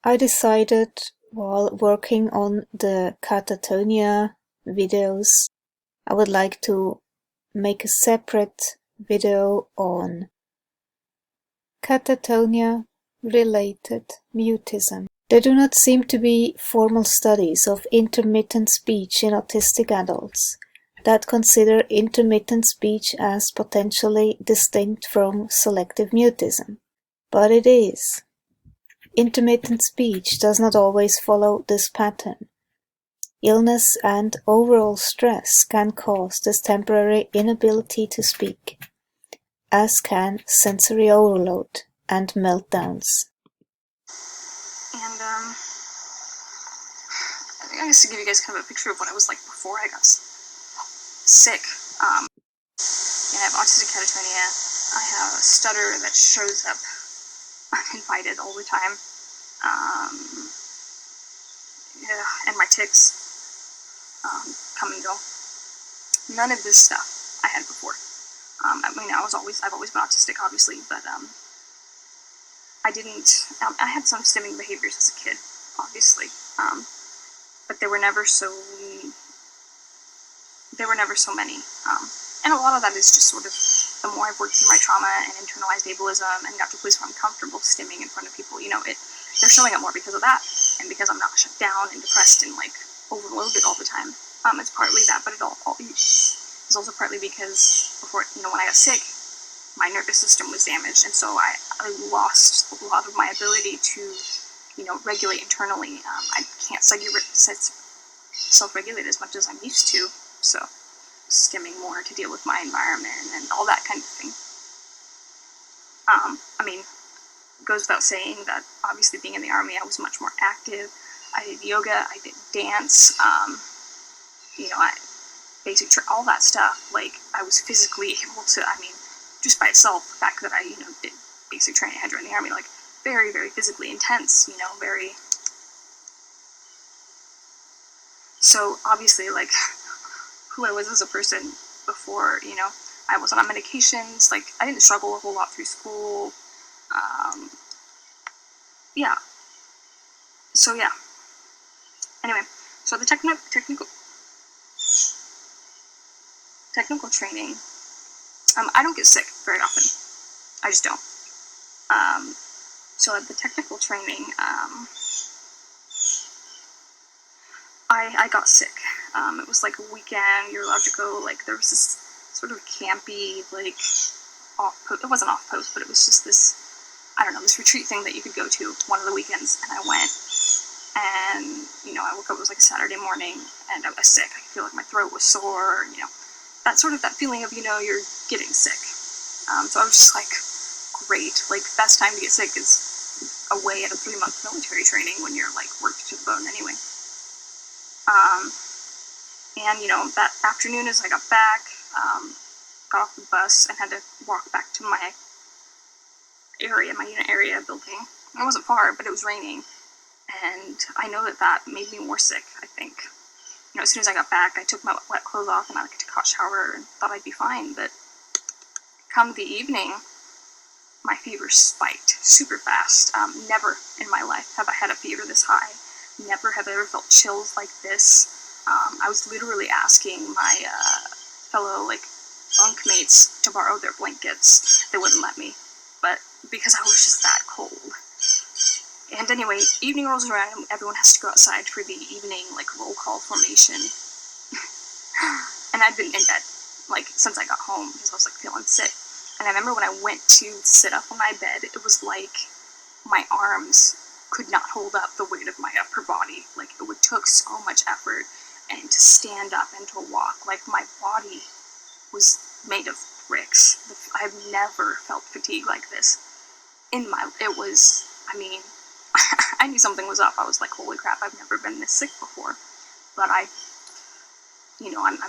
I decided while working on the Catatonia videos, I would like to make a separate video on Catatonia-related mutism. There do not seem to be formal studies of intermittent speech in autistic adults that consider intermittent speech as potentially distinct from selective mutism, but it is. Intermittent speech does not always follow this pattern. Illness and overall stress can cause this temporary inability to speak, as can sensory overload and meltdowns. And I guess to give you guys kind of a picture of what I was like before I got sick. I have autistic catatonia. I have a stutter that shows up uninvited all the time. And my tics come and go. None of this stuff I had before. I mean, I've always been autistic, obviously, but I didn't. I had some stimming behaviors as a kid, obviously, but they were never so many. And a lot of that is just sort of the more I've worked through my trauma and internalized ableism and got to a place where I'm comfortable stimming in front of people, they're showing up more because of that, and because I'm not shut down and depressed and like overloaded all the time. It's partly that, but it's also partly because before, when I got sick, my nervous system was damaged, and so I lost a lot of my ability to, regulate internally. I can't self-regulate as much as I'm used to, so stimming more to deal with my environment and all that kind of thing. I mean, it goes without saying that obviously being in the Army, I was much more active. I did yoga, I did dance, all that stuff. Like, I was physically able to, just by itself, the fact that I, did basic training, I had joined the Army, like, very, very physically intense, very... So, obviously, like, who I was as a person before, I wasn't on medications, like, I didn't struggle a whole lot through school, yeah. So, yeah. Anyway, so the technical training, I don't get sick very often. I just don't. So at the technical training, I got sick. It was like a weekend, you're allowed to go, like, there was this sort of campy, like, it wasn't off-post, but it was just this, I don't know, this retreat thing that you could go to one of the weekends, and I went, and, I woke up, it was like a Saturday morning, and I was sick. I could feel like my throat was sore, that feeling of, you're getting sick. So I was just like, great, like, best time to get sick is away at a 3-month military training when you're, like, worked to the bone anyway. And, that afternoon as I got back, got off the bus and had to walk back to my unit area building. It wasn't far, but it was raining, and I know that made me more sick, I think. As soon as I got back, I took my wet clothes off and I took a hot shower and thought I'd be fine, but come the evening, my fever spiked super fast. Never in my life have I had a fever this high. Never have I ever felt chills like this. I was literally asking my fellow, like, bunkmates to borrow their blankets. They wouldn't let me, but because I was just that cold. And anyway, evening rolls around and everyone has to go outside for the evening, like, roll call formation. And I'd been in bed, like, since I got home because I was, like, feeling sick. And I remember when I went to sit up on my bed, it was like my arms could not hold up the weight of my upper body. Like, it took so much effort, and to stand up and to walk. Like, my body was made of bricks. I've never felt fatigue like this. It was, I knew something was up. I was like, holy crap, I've never been this sick before. But I'm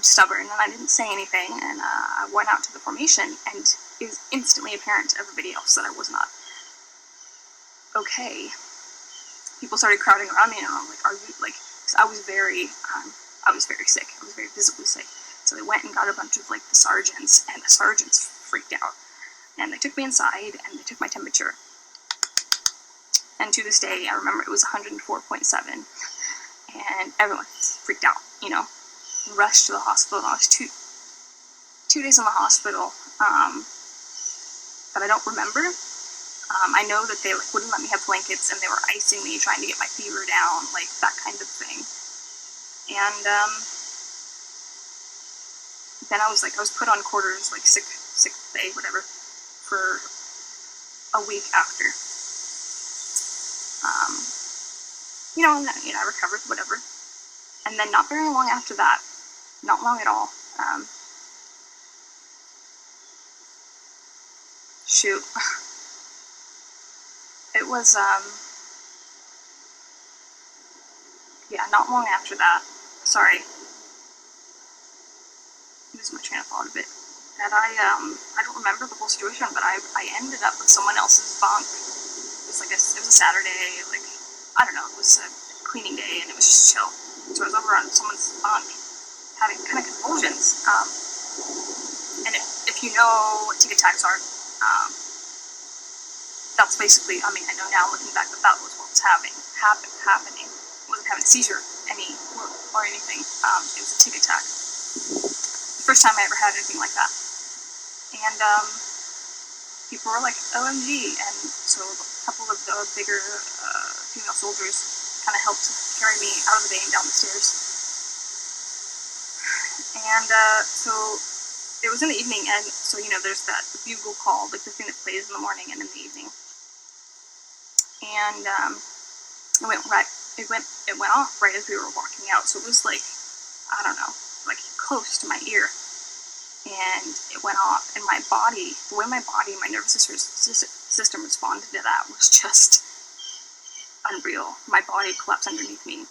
stubborn, and I didn't say anything, and I went out to the formation, and it was instantly apparent to everybody else that I was not okay. People started crowding around me, and I'm like, are you, like, I was very sick. I was very visibly sick. So they went and got a bunch of, like, the sergeants, and the sergeants freaked out. And they took me inside, and they took my temperature. And to this day, I remember it was 104.7, and everyone freaked out, you know, rushed to the hospital. I was two days in the hospital, that I don't remember. I know that they wouldn't let me have blankets, and they were icing me, trying to get my fever down, like that kind of thing. And then I was put on quarters, like sick bay, whatever, for a week after. I recovered, whatever. And then not very long after that, not long at all, it was, not long after that, sorry, losing my train of thought a bit, that I don't remember the whole situation, but I ended up with someone else's bunk. It was a Saturday, I don't know, it was a cleaning day, and it was just chill. So I was over on someone's bunk, having kind of convulsions, and if you know what tic tacs are, that's basically, I know now looking back that was what was happening. I wasn't having a seizure or anything. It was a tic tac. The first time I ever had anything like that. And people were like, OMG, and so a couple of the bigger female soldiers kind of helped carry me out of the bay and down the stairs. And so it was in the evening, and so, there's that bugle call, the thing that plays in the morning and in the evening. And it went off right as we were walking out, so it was I don't know, close to my ear. And it went off, and my body, the way my nervous system responded to that was just unreal. My body collapsed underneath me.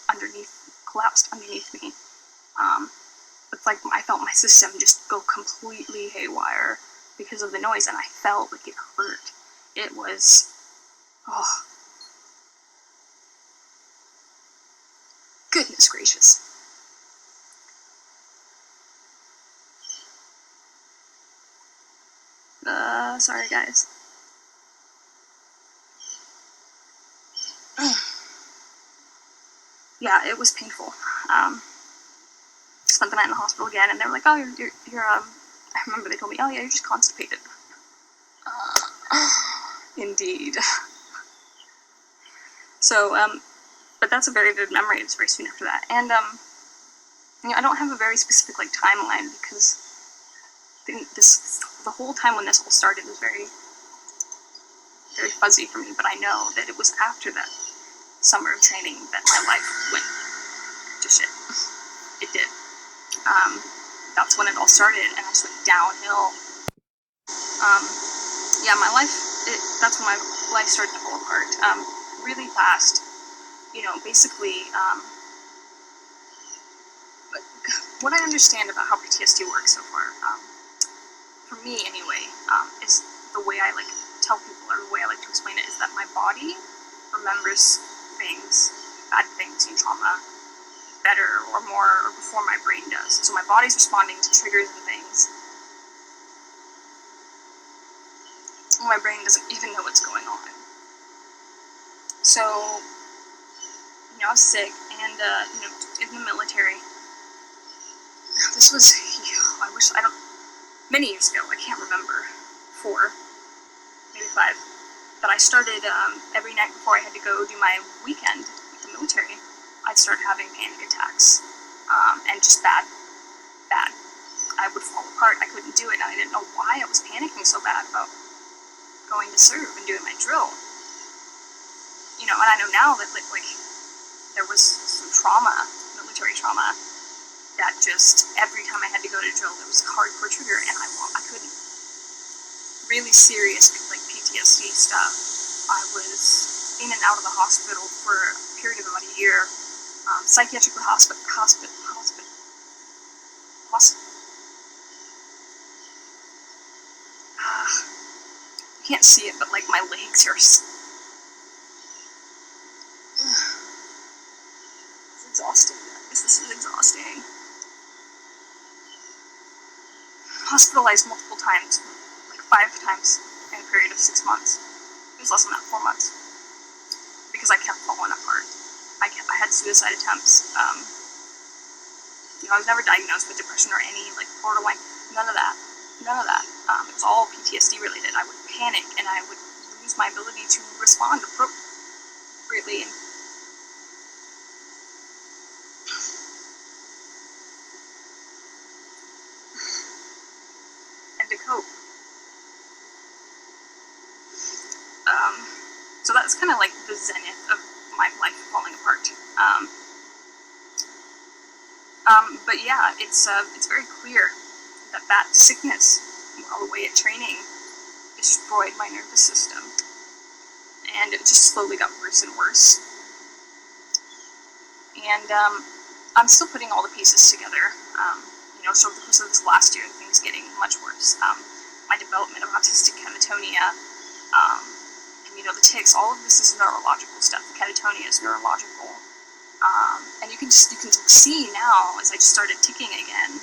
It's like I felt my system just go completely haywire because of the noise, and I felt like it hurt. It was, goodness gracious. Sorry guys. Yeah, it was painful. Spent the night in the hospital again, and they were like, oh, you're I remember they told me, oh yeah, you're just constipated. Indeed. So, but that's a very vivid memory. It was very soon after that. And, I don't have a very specific, timeline, because the whole time when this all started was very, very fuzzy for me, but I know that it was after that summer of training that my life went to shit. It did. That's when it all started, and I just went downhill. My life, that's when my life started to fall apart, really fast. Basically, what I understand about how PTSD works so far, for me anyway, is the way I tell people, or the way I like to explain it, is that my body remembers things, bad things and trauma, better or more or before my brain does. So my body's responding to triggers and things, and my brain doesn't even know what's going on. So, I was sick, and, in the military. This was, many years ago, I can't remember, 4, maybe 5, that I started, every night before I had to go do my weekend with the military, I'd start having panic attacks, and just bad. I would fall apart, I couldn't do it, and I didn't know why I was panicking so bad about going to serve and doing my drill. And I know now that, there was some trauma, military trauma, that just, every time I had to go to drill, there was a hardcore trigger, and I couldn't. Really serious, PTSD stuff. I was in and out of the hospital for a period of about a year, psychiatric hospital. You can't see it, but my legs are. It's exhausting, guys. This is exhausting. Hospitalized multiple times, 5 times in a period of 6 months. It was less than that, 4 months. suicide attempts. I was never diagnosed with depression or any borderline. None of that. None of that. It was all PTSD related. I would panic and I would lose my ability to respond appropriately. And to cope. So that's kind of like the zenith of my life falling apart. But yeah, it's very clear that sickness, while away at training, destroyed my nervous system, and it just slowly got worse and worse. And I'm still putting all the pieces together. So over the course of this last year, things getting much worse. My development of autistic catatonia, and the tics. All of this is neurological stuff. The catatonia is neurological. And you can see now as I just started ticking again,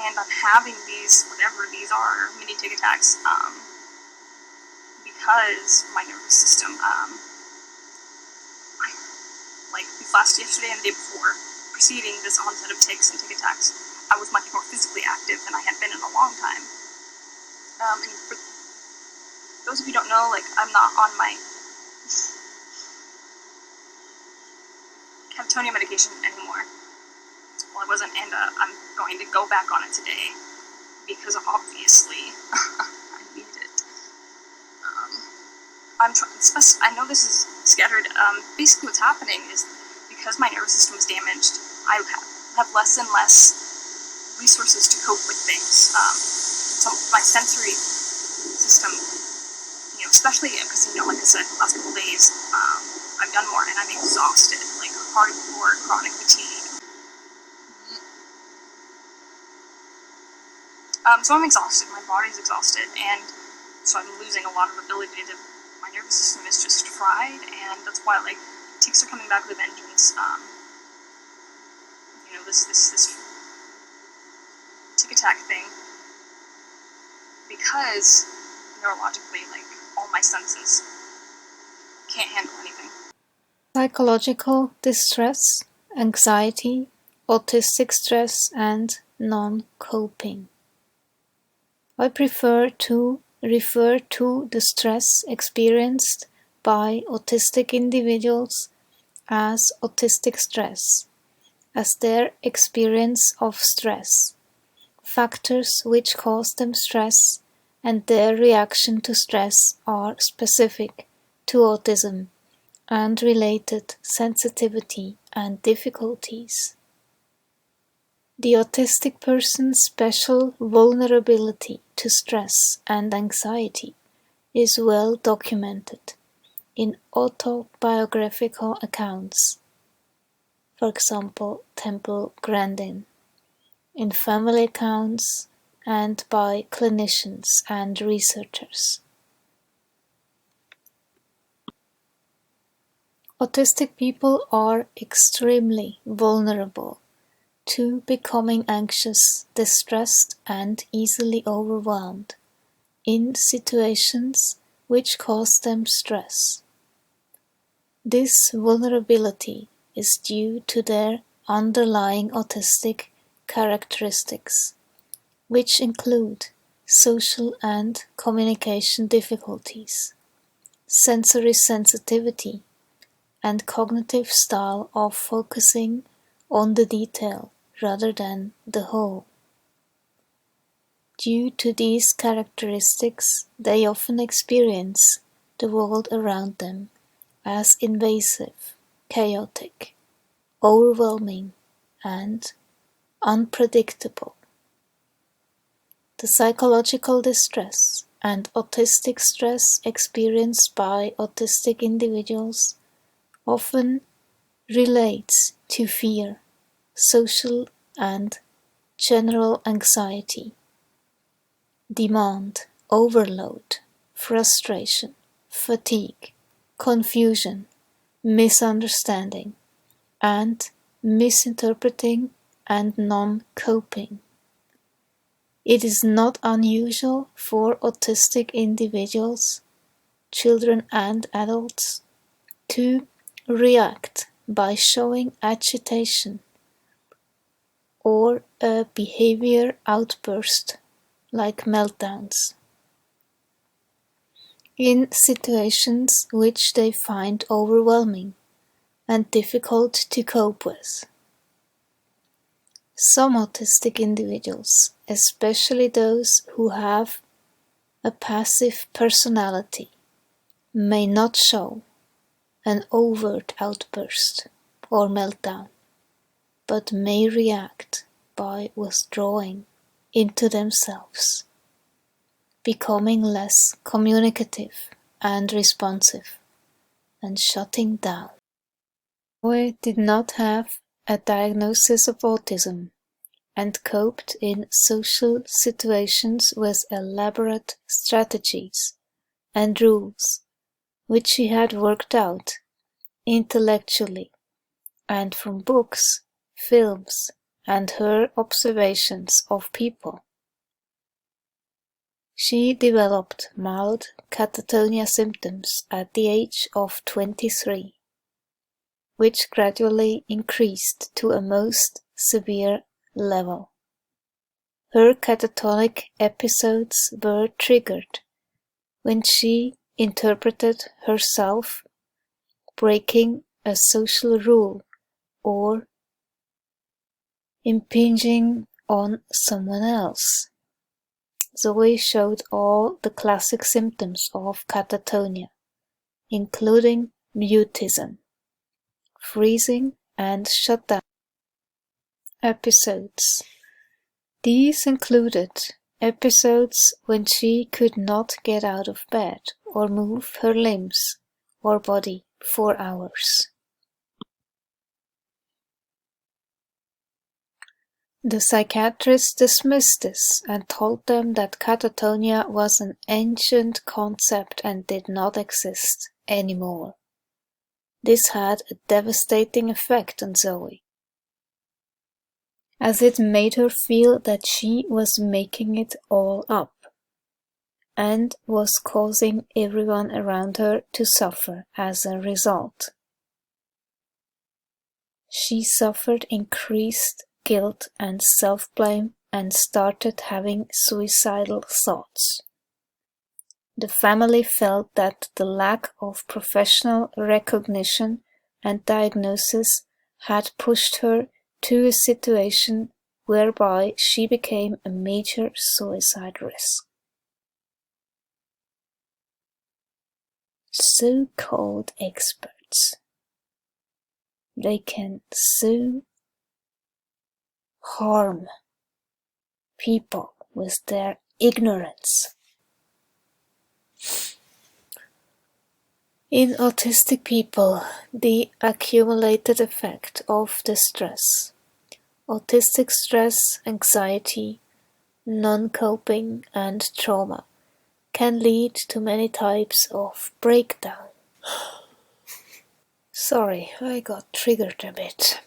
and I'm having these, whatever these are, mini tic attacks, because my nervous system, yesterday and the day before, preceding this onset of tics and tic attacks, I was much more physically active than I had been in a long time. And for those of you who don't know, I'm not on my catatonia medication anymore. Well, I wasn't, and I'm going to go back on it today because obviously I need it. I know this is scattered. Basically, what's happening is because my nervous system is damaged, I have less and less resources to cope with things. So my sensory system, especially because like I said, the last couple of days, I've done more and I'm exhausted, hardcore chronic fatigue. So I'm exhausted, my body's exhausted, and so I'm losing a lot of ability to, my nervous system is just fried, and that's why, tics are coming back with a vengeance. This tic attack thing, because neurologically, all my senses can't handle anything. Psychological distress, anxiety, autistic stress, and non-coping. I prefer to refer to the stress experienced by autistic individuals as autistic stress, as their experience of stress, factors which cause them stress, and their reaction to stress are specific to autism and related sensitivity and difficulties. The autistic person's special vulnerability to stress and anxiety is well documented in autobiographical accounts, for example Temple Grandin, in family accounts, and by clinicians and researchers. Autistic people are extremely vulnerable to becoming anxious, distressed, and easily overwhelmed in situations which cause them stress. This vulnerability is due to their underlying autistic characteristics, which include social and communication difficulties, sensory sensitivity, and cognitive style of focusing on the detail rather than the whole. Due to these characteristics, they often experience the world around them as invasive, chaotic, overwhelming, and unpredictable. The psychological distress and autistic stress experienced by autistic individuals often relates to fear, social and general anxiety, demand, overload, frustration, fatigue, confusion, misunderstanding, and misinterpreting and non-coping. It is not unusual for autistic individuals, children and adults, to react by showing agitation or a behavior outburst like meltdowns in situations which they find overwhelming and difficult to cope with. Some autistic individuals, especially those who have a passive personality, may not show an overt outburst or meltdown, but may react by withdrawing into themselves, becoming less communicative and responsive, and shutting down. Zoe did not have a diagnosis of autism and coped in social situations with elaborate strategies and rules which she had worked out intellectually and from books, films, and her observations of people. She developed mild catatonia symptoms at the age of 23, which gradually increased to a most severe level. Her catatonic episodes were triggered when she interpreted herself breaking a social rule or impinging on someone else. Zoe showed all the classic symptoms of catatonia, including mutism, freezing and shutdown episodes. These included episodes when she could not get out of bed or move her limbs or body for hours. The psychiatrist dismissed this and told them that catatonia was an ancient concept and did not exist anymore. This had a devastating effect on Zoe, as it made her feel that she was making it all up and was causing everyone around her to suffer as a result. She suffered increased guilt and self-blame and started having suicidal thoughts. The family felt that the lack of professional recognition and diagnosis had pushed her to a situation whereby she became a major suicide risk. So-called experts. They can so harm people with their ignorance. In autistic people, the accumulated effect of the stress, autistic stress, anxiety, non-coping, and trauma can lead to many types of breakdown. Sorry, I got triggered a bit.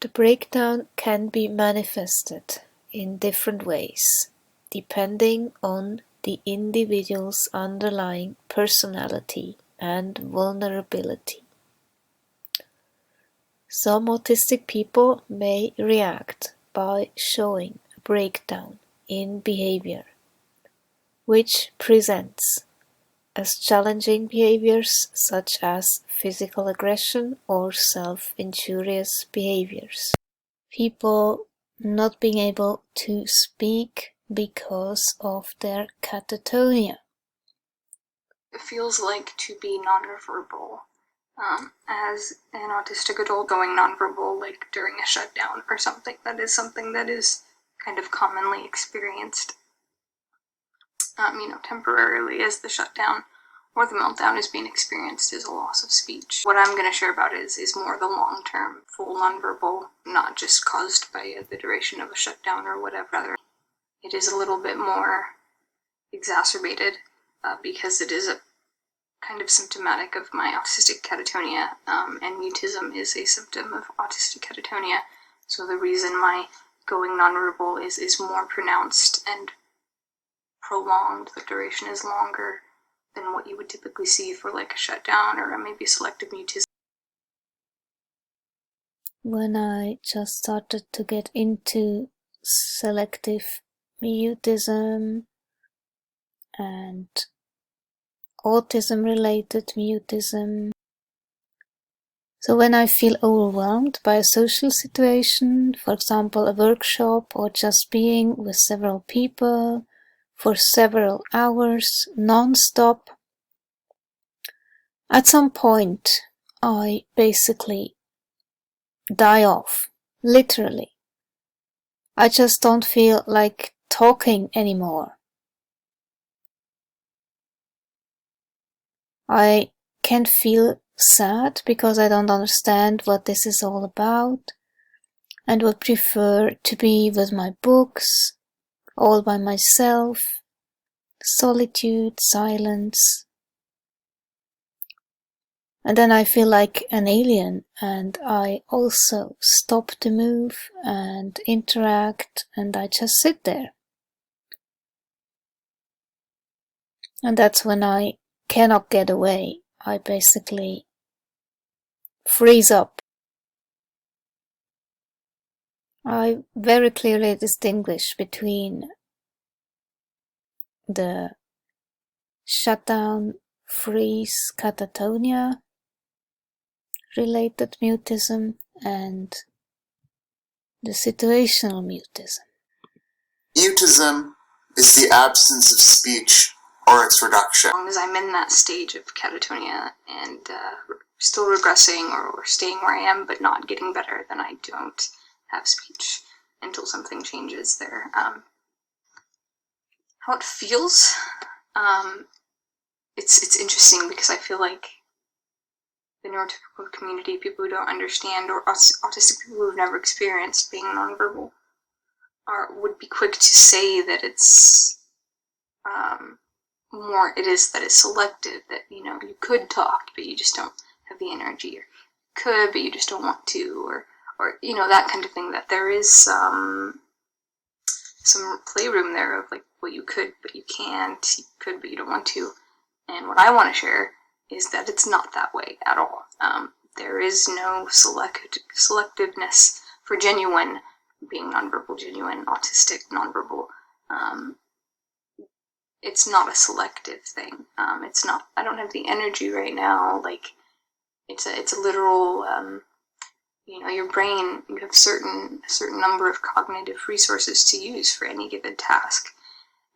The breakdown can be manifested in different ways, depending on the individual's underlying personality and vulnerability. Some autistic people may react by showing a breakdown in behavior, which presents as challenging behaviors such as physical aggression or self-injurious behaviors. People not being able to speak because of their catatonia. It feels like to be nonverbal. As an autistic adult, going nonverbal, like during a shutdown or something that is kind of commonly experienced, temporarily as the shutdown or the meltdown is being experienced as a loss of speech. What I'm going to share about is more the long-term, full nonverbal, not just caused by the duration of a shutdown or whatever. It is a little bit more exacerbated because it is a kind of symptomatic of my autistic catatonia, and mutism is a symptom of autistic catatonia. So the reason my going nonverbal is more pronounced and prolonged, the duration is longer, than what you would typically see for like a shutdown or maybe a selective mutism. When I just started to get into selective mutism and autism-related mutism. So when I feel overwhelmed by a social situation, for example a workshop or just being with several people for several hours non-stop, at some point I basically die off, literally. I just don't feel like talking anymore. I can feel sad because I don't understand what this is all about and would prefer to be with my books, all by myself, solitude, silence. And then I feel like an alien and I also stop to move and interact and I just sit there. And that's when I cannot get away. I basically freeze up. I very clearly distinguish between the shutdown, freeze, catatonia related mutism and the situational mutism. Mutism is the absence of speech or its reduction. As long as I'm in that stage of catatonia and still regressing or staying where I am but not getting better, then I don't have speech until something changes there. How it feels, it's interesting because I feel like the neurotypical community, people who don't understand, or autistic people who've never experienced being nonverbal, would be quick to say that it's that it's selective, that you could talk but you just don't have the energy, or could but you just don't want to, or that kind of thing, that there is some playroom there of like what you could but you can't, you could but you don't want to. And what I want to share is that it's not that way at all. There is no selectiveness for genuine being nonverbal, genuine autistic nonverbal. It's not a selective thing. It's not. I don't have the energy right now. Like it's a literal. Your brain. You have a certain number of cognitive resources to use for any given task,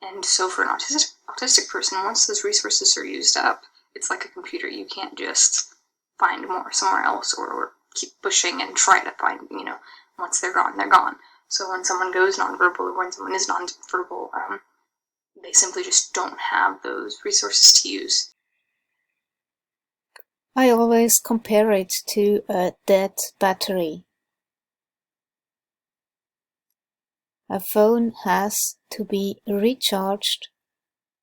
and so for an autistic person, once those resources are used up, it's like a computer. You can't just find more somewhere else or keep pushing and try to find. Once they're gone, they're gone. So when someone goes nonverbal or when someone is nonverbal, they simply just don't have those resources to use. I always compare it to a dead battery. A phone has to be recharged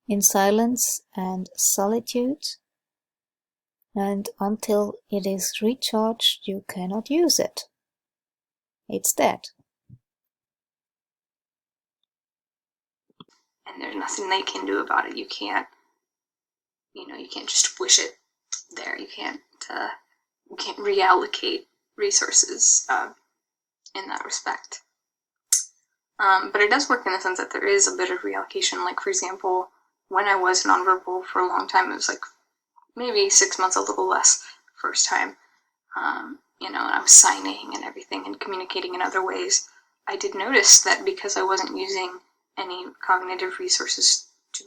in silence and solitude, and until it is recharged you cannot use it. It's dead. And there's nothing they can do about it. You can't just wish it there. You can't reallocate resources in that respect. But it does work in the sense that there is a bit of reallocation. Like, for example, when I was nonverbal for a long time, it was like maybe 6 months, a little less, first time, and I was signing and everything and communicating in other ways. I did notice that because I wasn't using any cognitive resources to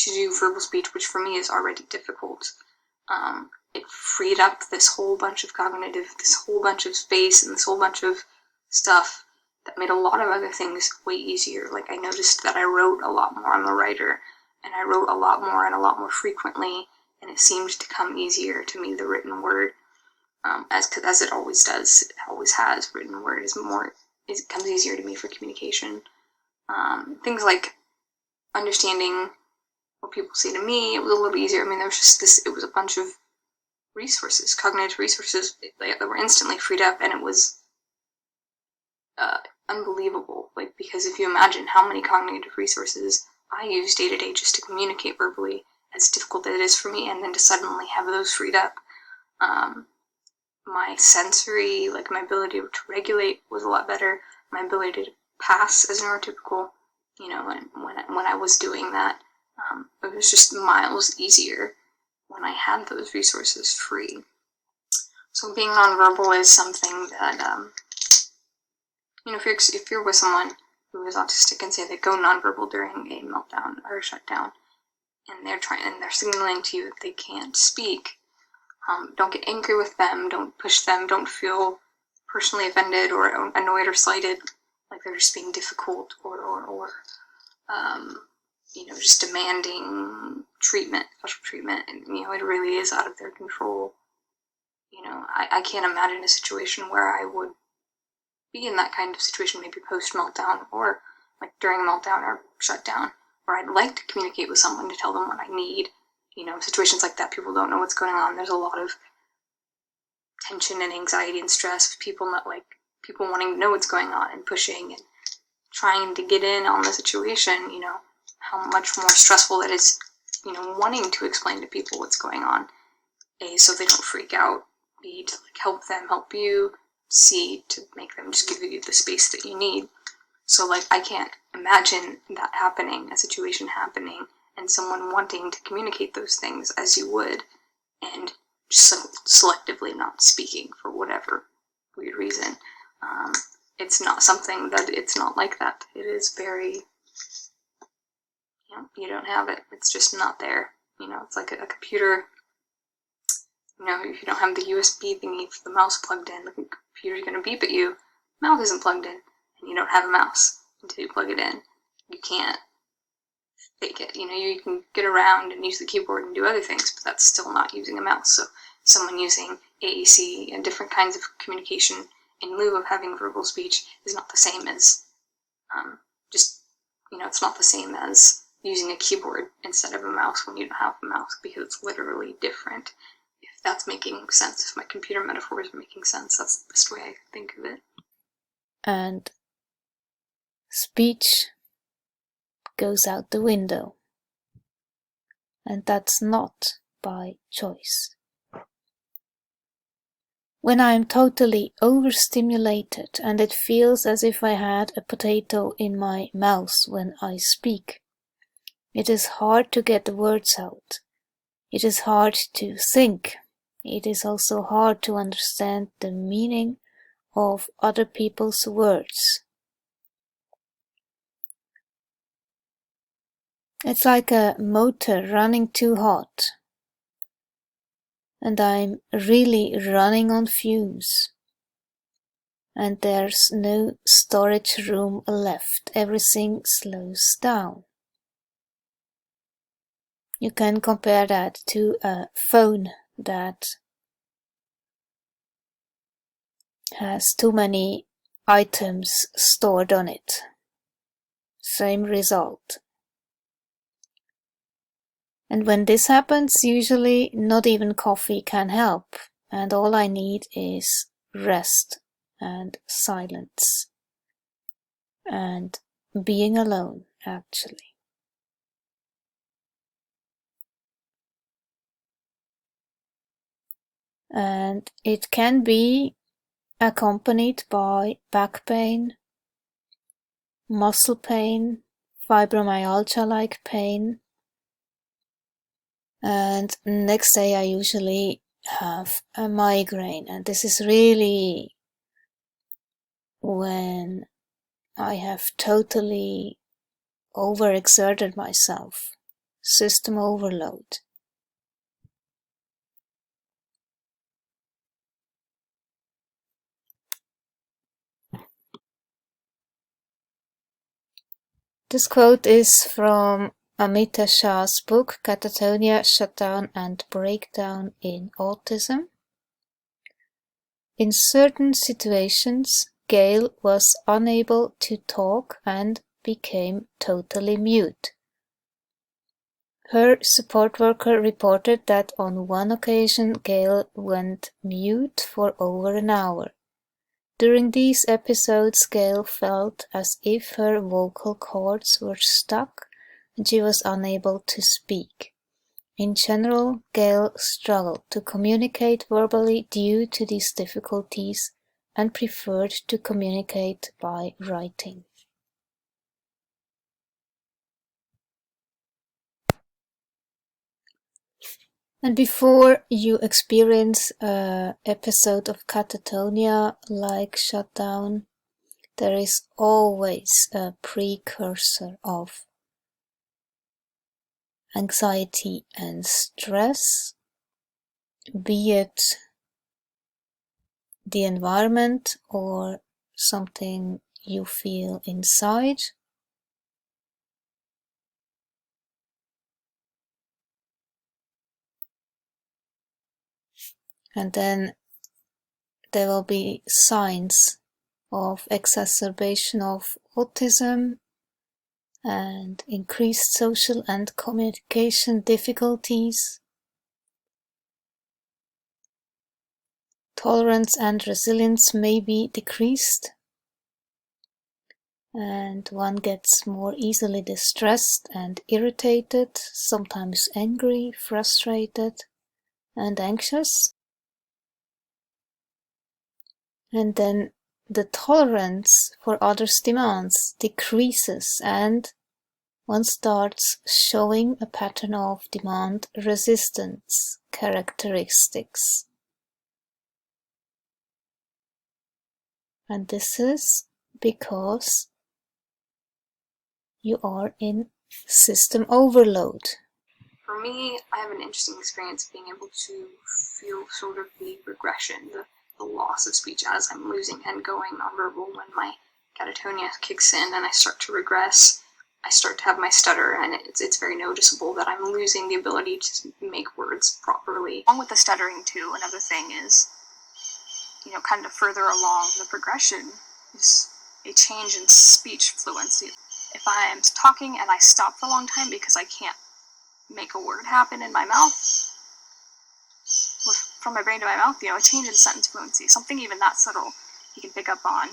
do verbal speech, which for me is already difficult, it freed up this whole bunch of space and this whole bunch of stuff that made a lot of other things way easier. Like, I noticed that I wrote a lot more. I'm a writer, and I wrote a lot more and a lot more frequently, and it seemed to come easier to me, the written word, as it always does. It always has. Written word it comes easier to me for communication. Things like understanding what people say to me, it was a little easier. I mean, there was just it was a bunch of resources, cognitive resources, that were instantly freed up, and it was unbelievable. Like, because if you imagine how many cognitive resources I use day to day just to communicate verbally, as difficult as it is for me, and then to suddenly have those freed up. My sensory, like my ability to regulate was a lot better. My ability to pass as neurotypical, when I was doing that, it was just miles easier when I had those resources free. So being nonverbal is something that, if you're with someone who is autistic and say they go nonverbal during a meltdown or a shutdown, and they're signaling to you that they can't speak, don't get angry with them, don't push them, don't feel personally offended or annoyed or slighted, like they're just being difficult or just demanding treatment, special treatment, and it really is out of their control. I can't imagine a situation where I would be in that kind of situation, maybe post-meltdown or like during a meltdown or shutdown, where I'd like to communicate with someone to tell them what I need. Situations like that, people don't know what's going on. There's a lot of tension and anxiety and stress, people wanting to know what's going on and pushing and trying to get in on the situation, how much more stressful it is, wanting to explain to people what's going on, A, so they don't freak out, B, to help them help you, C, to make them just give you the space that you need. So I can't imagine that happening, a situation happening, and someone wanting to communicate those things as you would, and just selectively not speaking for whatever weird reason. It's not something that, it's not like that. It is very, you don't have it. It's just not there. It's like a computer. If you don't have the USB thingy for the mouse plugged in, the computer's going to beep at you. Mouth isn't plugged in, and you don't have a mouse until you plug it in. You can't fake it. You can get around and use the keyboard and do other things, but that's still not using a mouse. So someone using AAC and different kinds of communication in lieu of having verbal speech is not the same as it's not the same as using a keyboard instead of a mouse when you don't have a mouse, because it's literally different. If that's making sense, if my computer metaphor is making sense, that's the best way I think of it. And speech goes out the window. And that's not by choice. When I am totally overstimulated and it feels as if I had a potato in my mouth when I speak, it is hard to get the words out. It is hard to think. It is also hard to understand the meaning of other people's words. It's like a motor running too hot. And I'm really running on fumes. And there's no storage room left. Everything slows down. You can compare that to a phone that has too many items stored on it. Same result. And when this happens, usually not even coffee can help, and all I need is rest and silence and being alone, actually. And it can be accompanied by back pain, muscle pain, fibromyalgia-like pain, and next day I usually have a migraine, and this is really when I have totally overexerted myself, system overload. This quote is from Amita Shah's book, Catatonia, Shutdown and Breakdown in Autism. In certain situations, Gail was unable to talk and became totally mute. Her support worker reported that on one occasion Gail went mute for over an hour. During these episodes, Gail felt as if her vocal cords were stuck and she was unable to speak. In general, Gail struggled to communicate verbally due to these difficulties and preferred to communicate by writing. And before you experience an episode of catatonia like shutdown, there is always a precursor of anxiety and stress, be it the environment or something you feel inside. And then there will be signs of exacerbation of autism and increased social and communication difficulties. Tolerance and resilience may be decreased, and one gets more easily distressed and irritated, sometimes angry, frustrated, and anxious. And then the tolerance for others' demands decreases, and one starts showing a pattern of demand resistance characteristics. And this is because you are in system overload. For me, I have an interesting experience being able to feel sort of the regression, the loss of speech as I'm losing and going nonverbal. When my catatonia kicks in and I start to regress, I start to have my stutter, and it's very noticeable that I'm losing the ability to make words properly. Along with the stuttering too, another thing is, kind of further along the progression is a change in speech fluency. If I am talking and I stop for a long time because I can't make a word happen in my mouth, from my brain to my mouth, a change in sentence fluency, something even that subtle, you can pick up on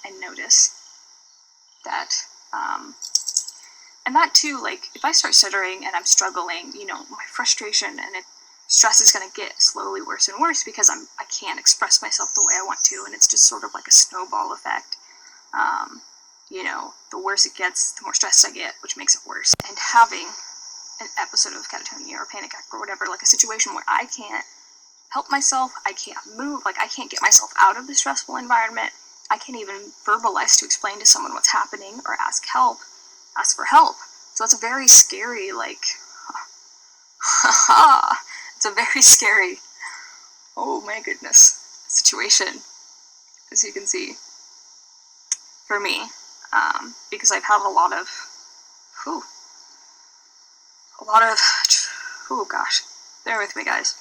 and notice that. And that too, like, if I start stuttering and I'm struggling, my frustration and stress is going to get slowly worse and worse because I can't express myself the way I want to, and it's just sort of like a snowball effect. The worse it gets, the more stressed I get, which makes it worse. And having an episode of catatonia or panic attack or whatever, like a situation where I can't help myself, I can't move, like I can't get myself out of the stressful environment, I can't even verbalize to explain to someone what's happening or ask for help. So it's a very scary, it's a very scary, oh my goodness, situation, as you can see, for me, because I've had a lot of, oh gosh, bear with me guys.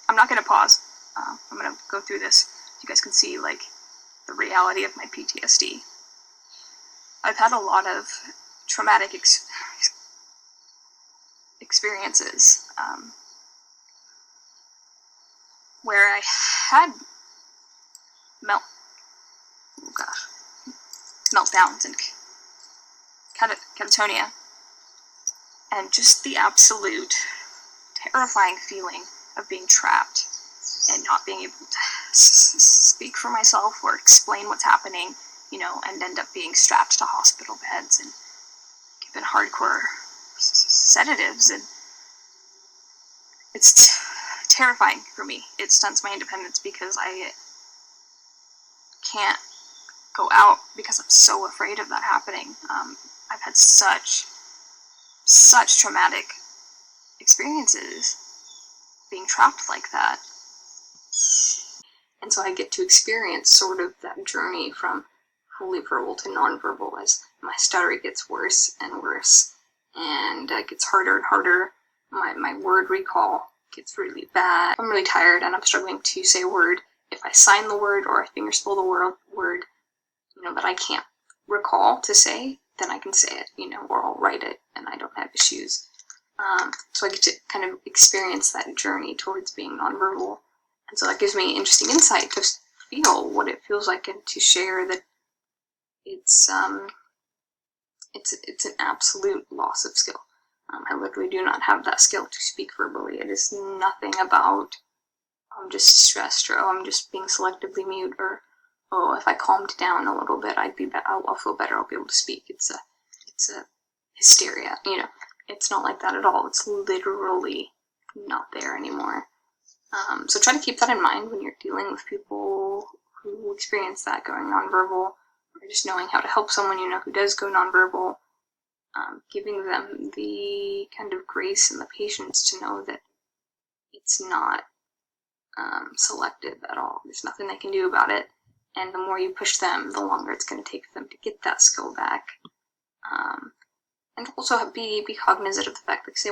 I'm not going to pause. I'm going to go through this. You guys can see, the reality of my PTSD. I've had a lot of traumatic experiences where I had meltdowns and catatonia, and just the absolute terrifying feeling of being trapped and not being able to speak for myself or explain what's happening, and end up being strapped to hospital beds and given hardcore sedatives, and it's terrifying for me. It stunts my independence because I can't go out because I'm so afraid of that happening. I've had such traumatic experiences being trapped like that. And so I get to experience sort of that journey from fully verbal to nonverbal as my stutter gets worse and worse, and it gets harder and harder. My word recall gets really bad. I'm really tired and I'm struggling to say a word. If I sign the word or I fingerspell the word, that I can't recall to say, then I can say it, or I'll write it and I don't have issues. So I get to kind of experience that journey towards being nonverbal. And so that gives me interesting insight to feel what it feels like and to share that it's an absolute loss of skill. I literally do not have that skill to speak verbally. It is nothing about, I'm just stressed, or I'm just being selectively mute, or if I calmed down a little bit, I'll feel better. I'll be able to speak. It's a hysteria. It's not like that at all. It's literally not there anymore. So try to keep that in mind when you're dealing with people who experience that, going nonverbal, or just knowing how to help someone who does go nonverbal. Giving them the kind of grace and the patience to know that it's not selective at all. There's nothing they can do about it, and the more you push them, the longer it's going to take for them to get that skill back. And also be cognizant of the fact, like, say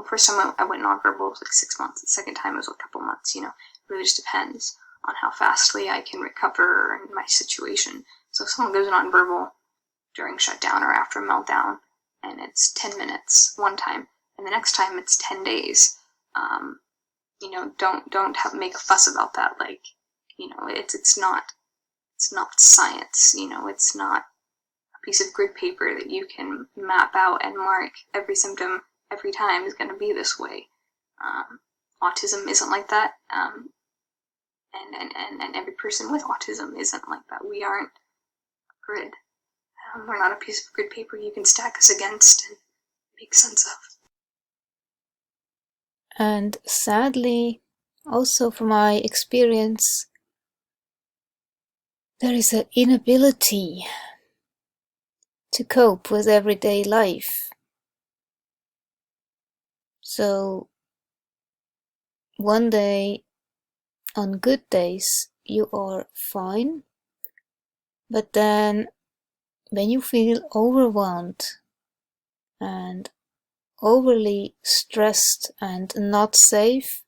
first time I went nonverbal was like 6 months. The second time it was a couple months. It really just depends on how fastly I can recover in my situation. So if someone goes nonverbal during shutdown or after a meltdown, and it's 10 minutes one time, and the next time it's 10 days, don't make a fuss about that. Like, it's not science. It's not a piece of grid paper that you can map out and mark every symptom every time is going to be this way. Autism isn't like that, and every person with autism isn't like that. We aren't a grid. We're not a piece of grid paper you can stack us against and make sense of. And sadly, also from my experience, there is an inability to cope with everyday life. So one day, on good days, you are fine, but then when you feel overwhelmed and overly stressed and not safe,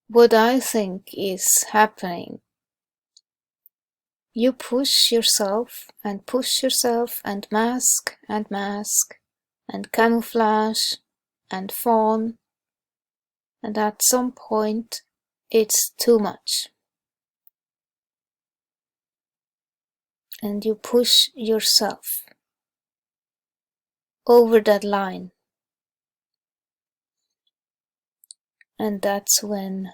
what I think is happening, you push yourself and mask and camouflage and fawn, and at some point it's too much. And you push yourself over that line. And that's when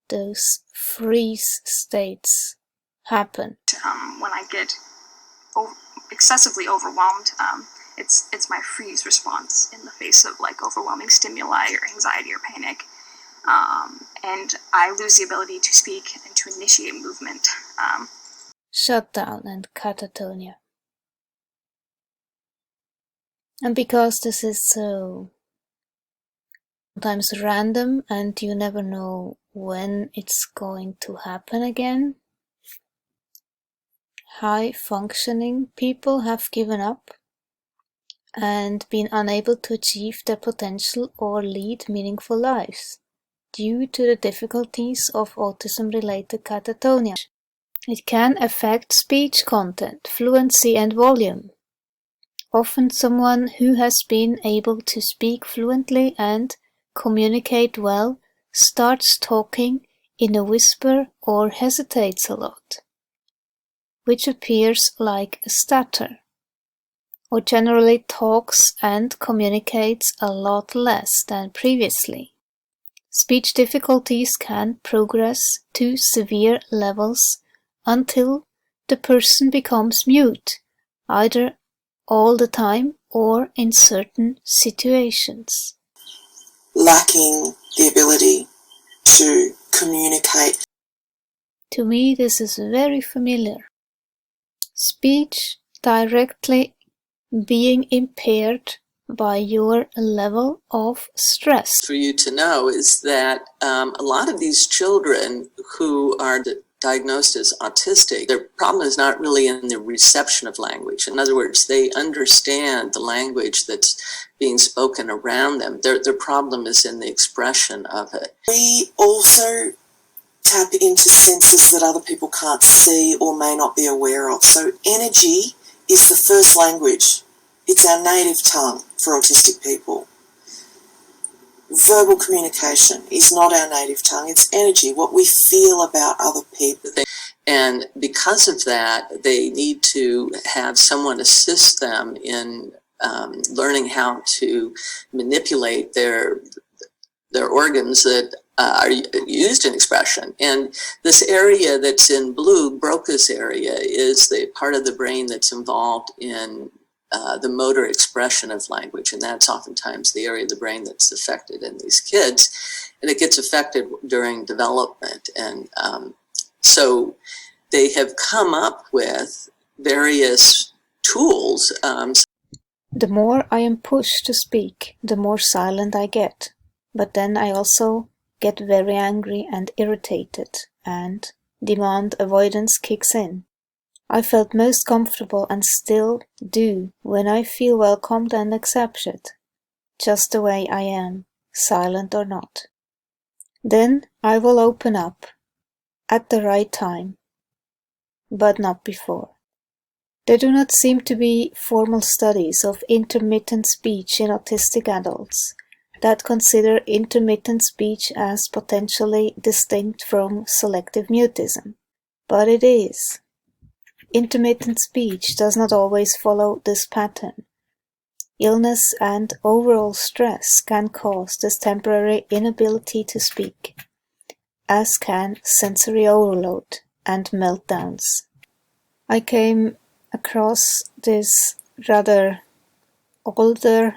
those freeze states happen. When I get excessively overwhelmed, it's my freeze response in the face of like overwhelming stimuli or anxiety or panic. And I lose the ability to speak and to initiate movement. Shutdown and catatonia. And because this is so sometimes random and you never know when it's going to happen again, high functioning people have given up and been unable to achieve their potential or lead meaningful lives due to the difficulties of autism-related catatonia. It can affect speech content, fluency and volume. Often someone who has been able to speak fluently and communicate well starts talking in a whisper or hesitates a lot, which appears like a stutter, or generally talks and communicates a lot less than previously. Speech difficulties can progress to severe levels until the person becomes mute, either all the time or in certain situations. Lacking the ability to communicate. To me, this is very familiar. Speech directly being impaired by your level of stress. For you to know is that a lot of these children who are diagnosed as autistic, their problem is not really in the reception of language. In other words, they understand the language that's being spoken around them. Their problem is in the expression of it. We also tap into senses that other people can't see or may not be aware of. So energy is the first language. It's our native tongue for autistic people. Verbal communication is not our native tongue, it's energy, what we feel about other people. And because of that, they need to have someone assist them in learning how to manipulate their organs that are used in expression. And this area that's in blue, Broca's area, is the part of the brain that's involved in the motor expression of language. And that's oftentimes the area of the brain that's affected in these kids. And it gets affected during development. And so they have come up with various tools. The more I am pushed to speak, the more silent I get. But then I also get very angry and irritated, and demand avoidance kicks in. I felt most comfortable and still do when I feel welcomed and accepted, just the way I am, silent or not. Then I will open up, at the right time, but not before. There do not seem to be formal studies of intermittent speech in autistic adults that consider intermittent speech as potentially distinct from selective mutism, but it is. Intermittent speech does not always follow this pattern. Illness and overall stress can cause this temporary inability to speak, as can sensory overload and meltdowns. I came across this rather older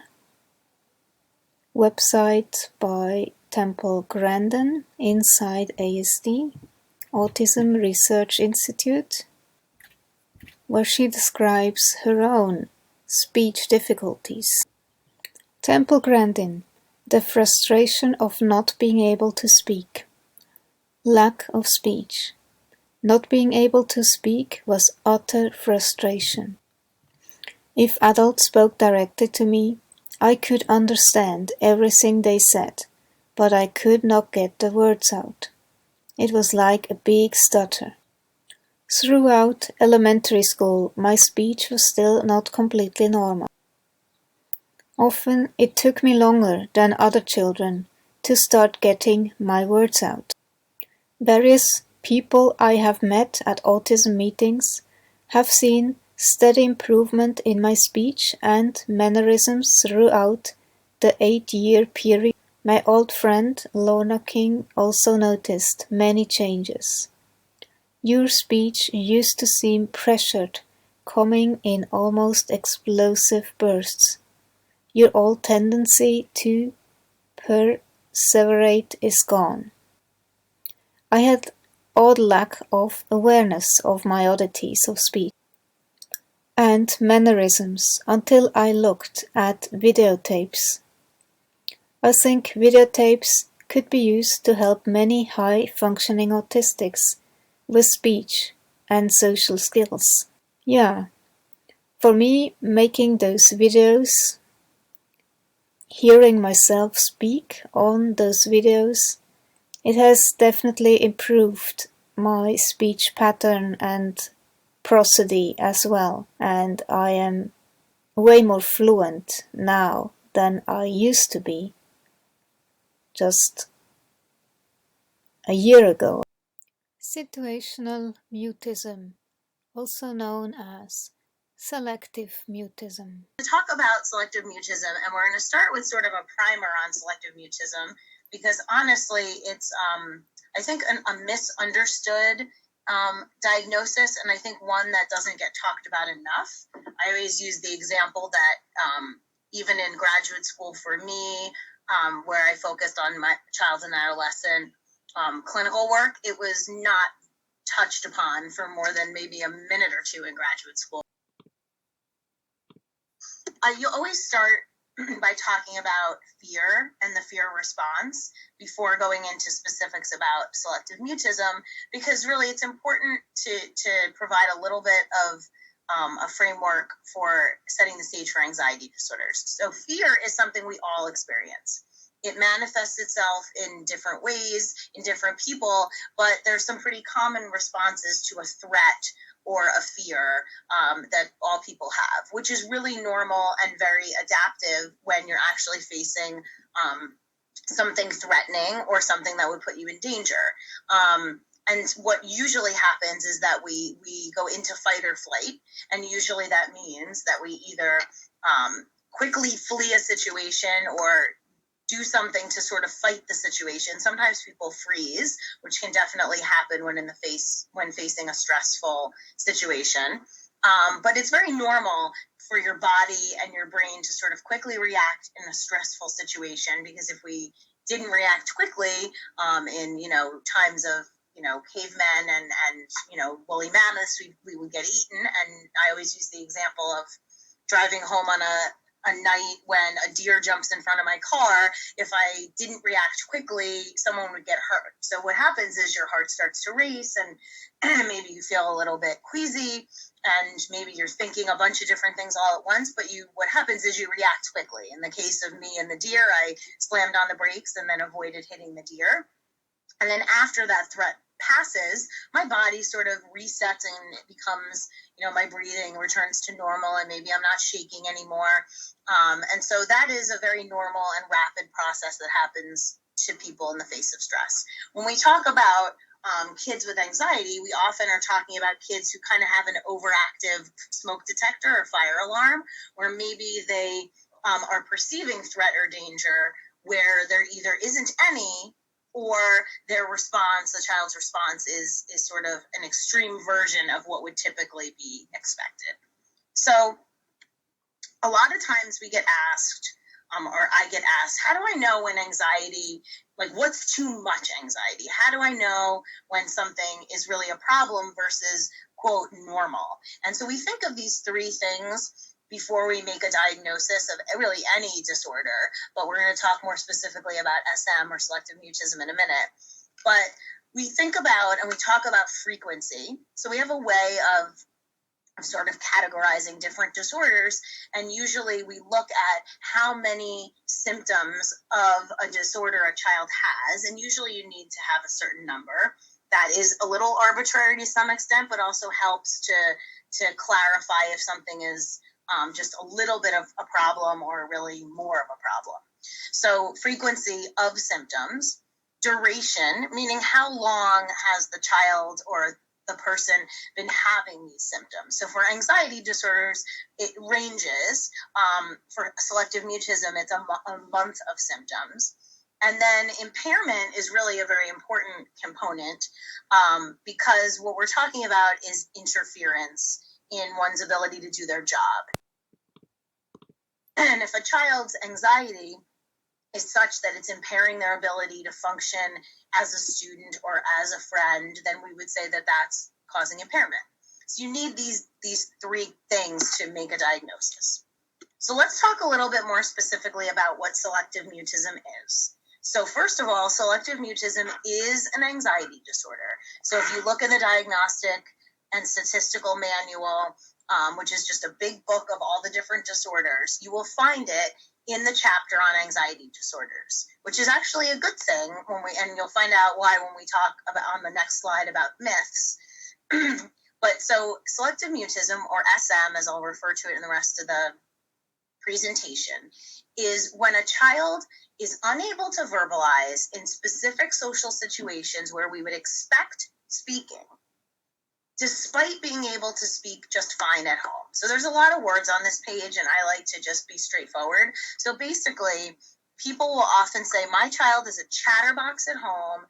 website by Temple Grandin inside ASD, Autism Research Institute, where she describes her own speech difficulties. Temple Grandin, the frustration of not being able to speak. Lack of speech. Not being able to speak was utter frustration. If adults spoke directly to me, I could understand everything they said, but I could not get the words out. It was like a big stutter. Throughout elementary school, my speech was still not completely normal. Often it took me longer than other children to start getting my words out. Various people I have met at autism meetings have seen steady improvement in my speech and mannerisms throughout the 8-year period. My old friend Lorna King also noticed many changes. Your speech used to seem pressured, coming in almost explosive bursts. Your old tendency to perseverate is gone. I had odd lack of awareness of my oddities of speech and mannerisms until I looked at videotapes. I think videotapes could be used to help many high-functioning autistics with speech and social skills. Yeah, for me, making those videos, hearing myself speak on those videos, it has definitely improved my speech pattern and prosody as well, and I am way more fluent now than I used to be just a year ago. Situational mutism, also known as selective mutism. To talk about selective mutism, and we're going to start with sort of a primer on selective mutism, because honestly, it's, I think, a misunderstood diagnosis, and I think one that doesn't get talked about enough. I always use the example that even in graduate school for me, where I focused on my child and adolescent clinical work, it was not touched upon for more than maybe a minute or two in graduate school. You always start by talking about fear and the fear response before going into specifics about selective mutism, because really it's important to provide a little bit of a framework for setting the stage for anxiety disorders. So fear is something we all experience. It manifests itself in different ways, in different people, but there's some pretty common responses to a threat or a fear that all people have, which is really normal and very adaptive when you're actually facing something threatening or something that would put you in danger. And what usually happens is that we go into fight or flight, and usually that means that we either quickly flee a situation or do something to sort of fight the situation. Sometimes people freeze, which can definitely happen when facing a stressful situation. But it's very normal for your body and your brain to sort of quickly react in a stressful situation, because if we didn't react quickly in times of cavemen and woolly mammoths, we would get eaten. And I always use the example of driving home on a night when a deer jumps in front of my car. If I didn't react quickly, someone would get hurt. So what happens is your heart starts to race, and maybe you feel a little bit queasy, and maybe you're thinking a bunch of different things all at once, but what happens is you react quickly. In the case of me and the deer, I slammed on the brakes and then avoided hitting the deer. And then after that threat passes, my body sort of resets and it becomes, my breathing returns to normal, and maybe I'm not shaking anymore. And so that is a very normal and rapid process that happens to people in the face of stress. When we talk about kids with anxiety, we often are talking about kids who kind of have an overactive smoke detector or fire alarm, where maybe they are perceiving threat or danger where there either isn't any, or their response, the child's response, is sort of an extreme version of what would typically be expected. So a lot of times we get asked, or I get asked, how do I know when anxiety, like what's too much anxiety? How do I know when something is really a problem versus, quote, normal? And so we think of these three things before we make a diagnosis of really any disorder, but we're going to talk more specifically about SM or selective mutism in a minute. But we think about and we talk about frequency. So we have a way of sort of categorizing different disorders, and usually we look at how many symptoms of a disorder a child has, and usually you need to have a certain number. That is a little arbitrary to some extent, but also helps to clarify if something is just a little bit of a problem or really more of a problem. So frequency of symptoms, duration, meaning how long has the child or the person been having these symptoms. So for anxiety disorders, it ranges. For selective mutism, it's a month of symptoms. And then impairment is really a very important component because what we're talking about is interference in one's ability to do their job. And if a child's anxiety is such that it's impairing their ability to function as a student or as a friend, then we would say that that's causing impairment. So you need these three things to make a diagnosis. So let's talk a little bit more specifically about what selective mutism is. So first of all, selective mutism is an anxiety disorder. So if you look in the Diagnostic and Statistical Manual, which is just a big book of all the different disorders, you will find it in the chapter on anxiety disorders, which is actually a good thing and you'll find out why when we talk about on the next slide about myths. But so selective mutism, or SM, as I'll refer to it in the rest of the presentation, is when a child is unable to verbalize in specific social situations where we would expect speaking, despite being able to speak just fine at home. So there's a lot of words on this page, and I like to just be straightforward. So basically, people will often say, my child is a chatterbox at home.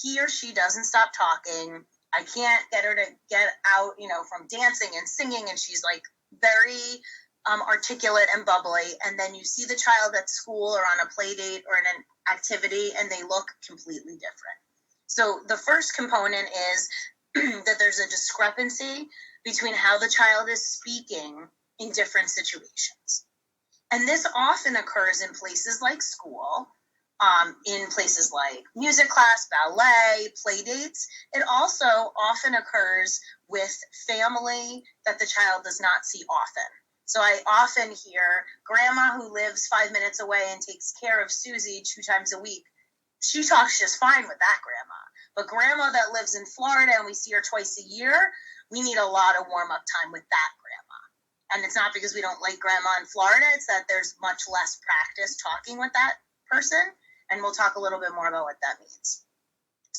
He or she doesn't stop talking. I can't get her to get out, from dancing and singing, and she's like very articulate and bubbly. And then you see the child at school or on a play date or in an activity, and they look completely different. So the first component is that there's a discrepancy between how the child is speaking in different situations. And this often occurs in places like school, in places like music class, ballet, play dates. It also often occurs with family that the child does not see often. So I often hear grandma who lives 5 minutes away and takes care of Susie 2 times a week. She talks just fine with that grandma. But grandma that lives in Florida and we see her twice a year, we need a lot of warm-up time with that grandma. And it's not because we don't like grandma in Florida, it's that there's much less practice talking with that person. And we'll talk a little bit more about what that means.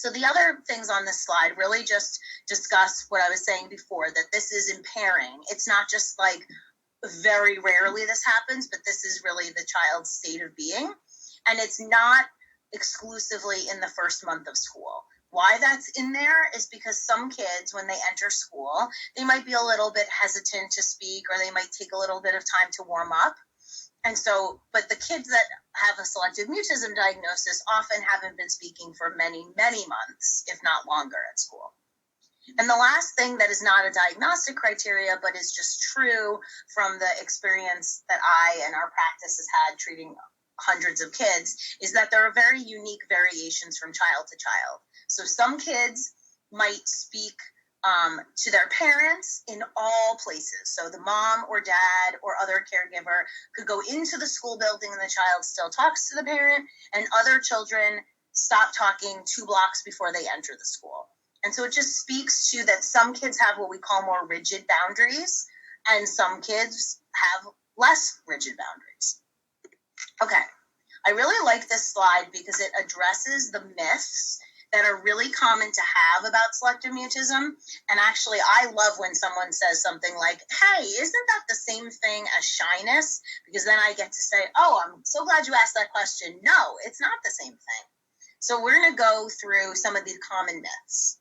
So the other things on this slide really just discuss what I was saying before, that this is impairing. It's not just like very rarely this happens, but this is really the child's state of being. And it's not exclusively in the first month of school. Why that's in there is because some kids, when they enter school, they might be a little bit hesitant to speak, or they might take a little bit of time to warm up. And so, but the kids that have a selective mutism diagnosis often haven't been speaking for many, many months, if not longer, at school. And the last thing that is not a diagnostic criteria, but is just true from the experience that I and our practice has had treating hundreds of kids, is that there are very unique variations from child to child. So some kids might speak to their parents in all places. So the mom or dad or other caregiver could go into the school building and the child still talks to the parent, and other children stop talking 2 blocks before they enter the school. And so it just speaks to that some kids have what we call more rigid boundaries, and some kids have less rigid boundaries. Okay, I really like this slide because it addresses the myths that are really common to have about selective mutism. And actually, I love when someone says something like, hey, isn't that the same thing as shyness? Because then I get to say, oh, I'm so glad you asked that question. No, it's not the same thing. So we're going to go through some of these common myths.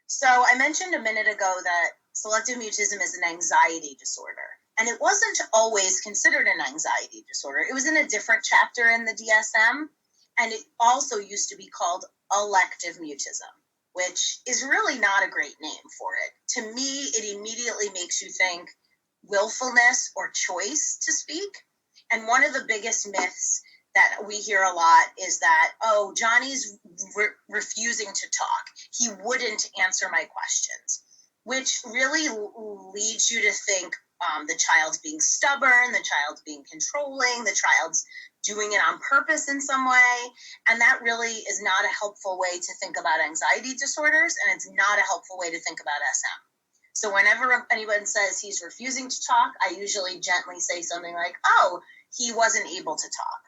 So I mentioned a minute ago that selective mutism is an anxiety disorder. And it wasn't always considered an anxiety disorder. It was in a different chapter in the DSM. And it also used to be called elective mutism, which is really not a great name for it. To me, it immediately makes you think willfulness or choice to speak. And one of the biggest myths that we hear a lot is that, oh, Johnny's refusing to talk. He wouldn't answer my questions, which really leads you to think the child's being stubborn, the child's being controlling, the child's doing it on purpose in some way. And that really is not a helpful way to think about anxiety disorders, and it's not a helpful way to think about SM. So whenever anyone says he's refusing to talk, I usually gently say something like, oh, he wasn't able to talk.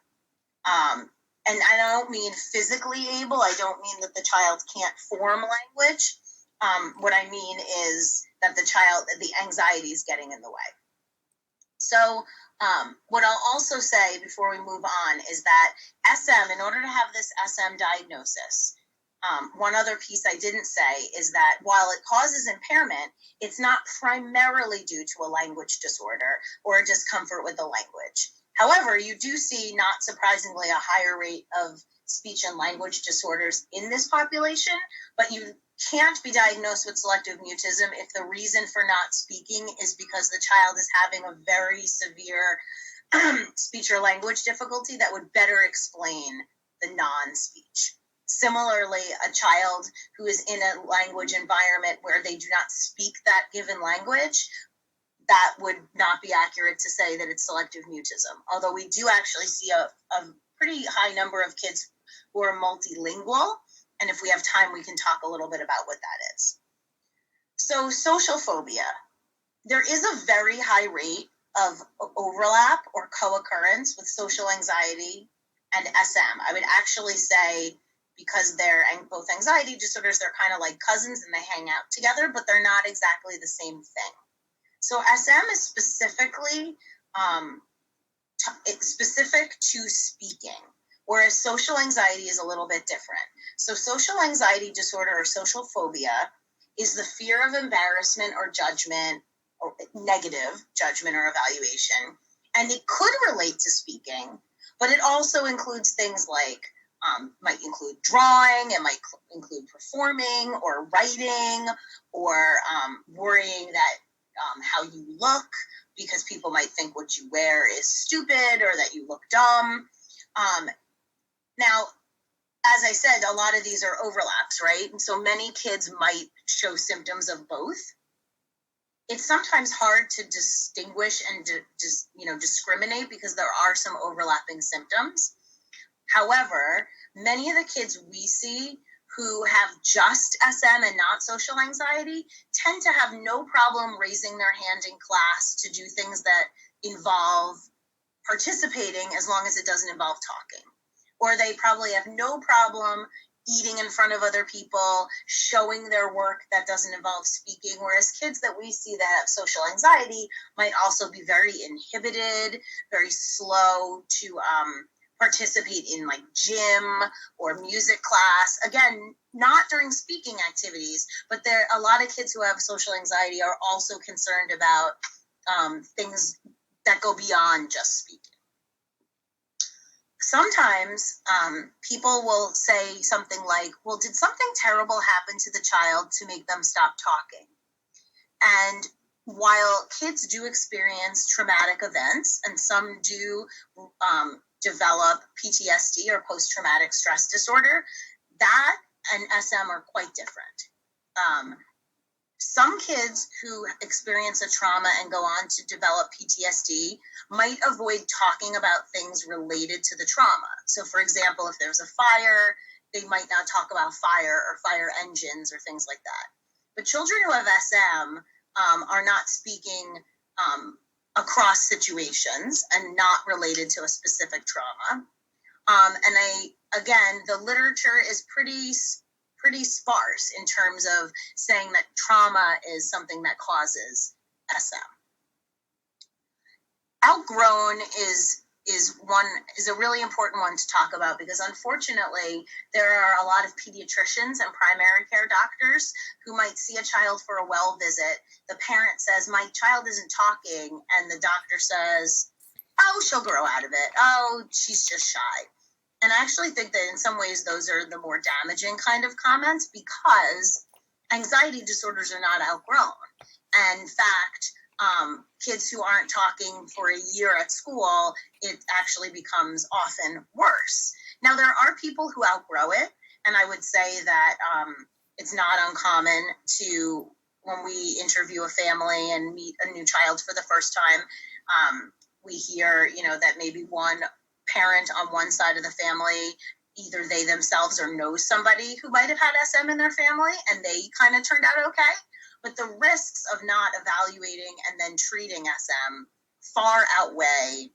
And I don't mean physically able. I don't mean that the child can't form language. What I mean is that the anxiety is getting in the way. So what I'll also say before we move on is that SM, in order to have this SM diagnosis, one other piece I didn't say is that while it causes impairment, it's not primarily due to a language disorder or a discomfort with the language. However, you do see, not surprisingly, a higher rate of speech and language disorders in this population, but you can't be diagnosed with selective mutism if the reason for not speaking is because the child is having a very severe speech or language difficulty that would better explain the non-speech. Similarly, a child who is in a language environment where they do not speak that given language, that would not be accurate to say that it's selective mutism. Although we do actually see a pretty high number of kids who are multilingual. And if we have time, we can talk a little bit about what that is. So social phobia. There is a very high rate of overlap or co-occurrence with social anxiety and SM. I would actually say, because they're both anxiety disorders, they're kind of like cousins and they hang out together, but they're not exactly the same thing. So SM is specifically specific to speaking, whereas social anxiety is a little bit different. So social anxiety disorder or social phobia is the fear of embarrassment or judgment or negative judgment or evaluation. And it could relate to speaking, but it also includes things like, might include drawing, it might include performing or writing or worrying that how you look, because people might think what you wear is stupid or that you look dumb. Now, as I said, a lot of these are overlaps, right? And so many kids might show symptoms of both. It's sometimes hard to distinguish and discriminate because there are some overlapping symptoms. However, many of the kids we see who have just SM and not social anxiety tend to have no problem raising their hand in class to do things that involve participating as long as it doesn't involve talking. Or they probably have no problem eating in front of other people, showing their work that doesn't involve speaking, whereas kids that we see that have social anxiety might also be very inhibited, very slow to participate in like gym or music class. Again, not during speaking activities, but there a lot of kids who have social anxiety are also concerned about things that go beyond just speaking. Sometimes people will say something like, well, did something terrible happen to the child to make them stop talking? And while kids do experience traumatic events, and some do develop PTSD or post-traumatic stress disorder, that and SM are quite different. Some kids who experience a trauma and go on to develop PTSD might avoid talking about things related to the trauma. So, for example, if there's a fire, they might not talk about fire or fire engines or things like that. But children who have SM are not speaking across situations and not related to a specific trauma. Again, the literature is pretty sparse in terms of saying that trauma is something that causes SM. Outgrown is a really important one to talk about, because unfortunately there are a lot of pediatricians and primary care doctors who might see a child for a well visit. The parent says, my child isn't talking, and the doctor says, oh, she'll grow out of it. Oh, she's just shy. And I actually think that in some ways those are the more damaging kind of comments, because anxiety disorders are not outgrown. And in fact, kids who aren't talking for a year at school, it actually becomes often worse. Now, there are people who outgrow it, and I would say that it's not uncommon to, when we interview a family and meet a new child for the first time, we hear, that maybe one parent on one side of the family, either they themselves or know somebody who might have had SM in their family, and they kind of turned out okay. But the risks of not evaluating and then treating SM far outweigh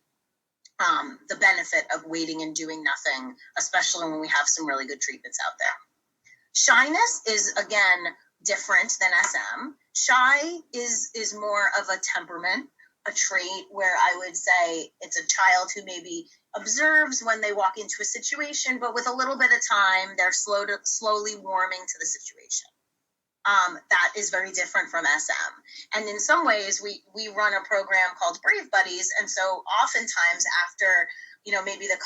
the benefit of waiting and doing nothing, especially when we have some really good treatments out there. Shyness is, again, different than SM. Shy is more of a temperament, a trait where I would say it's a child who maybe observes when they walk into a situation, but with a little bit of time, they're slowly warming to the situation. That is very different from SM. And in some ways, we run a program called Brave Buddies. And so oftentimes after, maybe the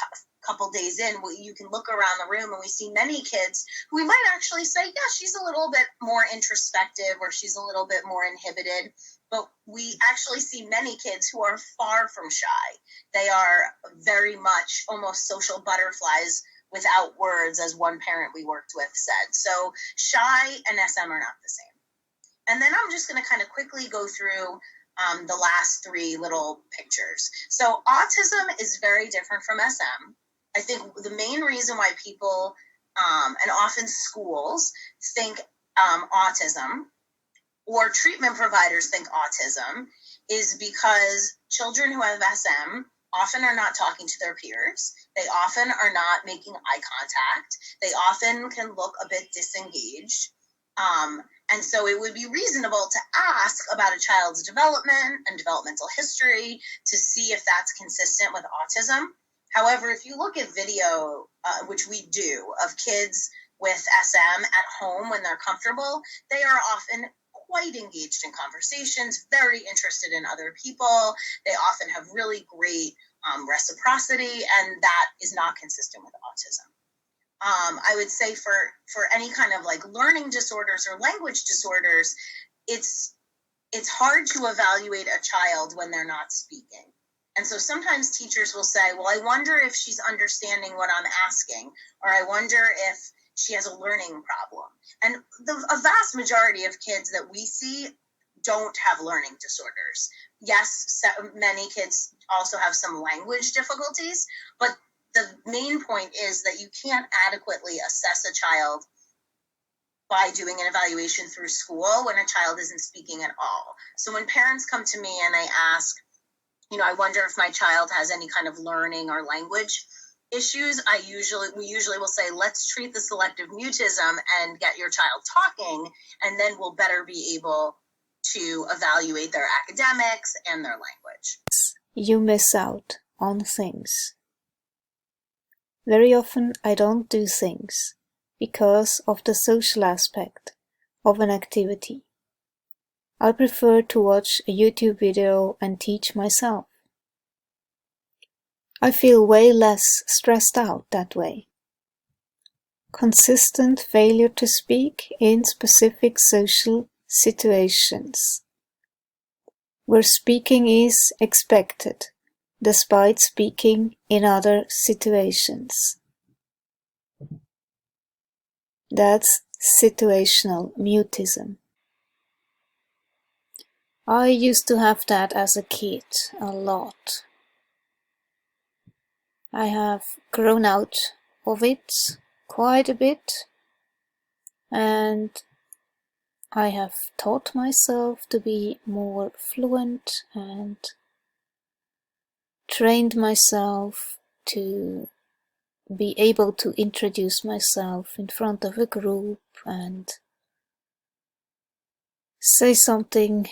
couple days in, you can look around the room and we see many kids who we might actually say, yeah, she's a little bit more introspective, or she's a little bit more inhibited. But we actually see many kids who are far from shy. They are very much almost social butterflies without words, as one parent we worked with said. So shy and SM are not the same. And then I'm just going to kind of quickly go through the last three little pictures. So autism is very different from SM. I think the main reason why people and often schools think autism, or treatment providers think autism, is because children who have SM often are not talking to their peers. They often are not making eye contact. They often can look a bit disengaged. And so it would be reasonable to ask about a child's development and developmental history to see if that's consistent with autism. However, if you look at video, which we do, of kids with SM at home when they're comfortable, they are often quite engaged in conversations, very interested in other people. They often have really great reciprocity, and that is not consistent with autism. I would say for any kind of like learning disorders or language disorders, it's hard to evaluate a child when they're not speaking. And so sometimes teachers will say, well, I wonder if she's understanding what I'm asking, or I wonder if she has a learning problem. And a vast majority of kids that we see don't have learning disorders. Yes, many kids also have some language difficulties, but the main point is that you can't adequately assess a child by doing an evaluation through school when a child isn't speaking at all. So when parents come to me and they ask, I wonder if my child has any kind of learning or language issues, we usually will say, let's treat the selective mutism and get your child talking, and then we'll better be able to evaluate their academics and their language. You miss out on things. Very often I don't do things because of the social aspect of an activity. I prefer to watch a YouTube video and teach myself. I feel way less stressed out that way. Consistent failure to speak in specific social situations, where speaking is expected, despite speaking in other situations. That's situational mutism. I used to have that as a kid, a lot. I have grown out of it quite a bit, and I have taught myself to be more fluent and trained myself to be able to introduce myself in front of a group and say something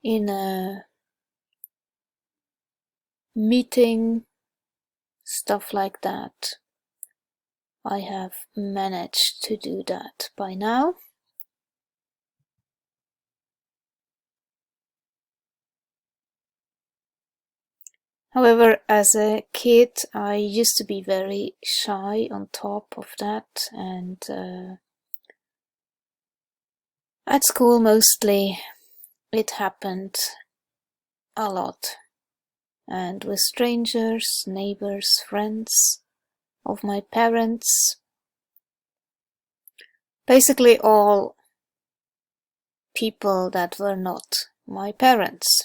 in a meeting, stuff like that. I have managed to do that by now. However, as a kid, I used to be very shy on top of that, and at school mostly it happened a lot, and with strangers, neighbors, friends of my parents, basically all people that were not my parents.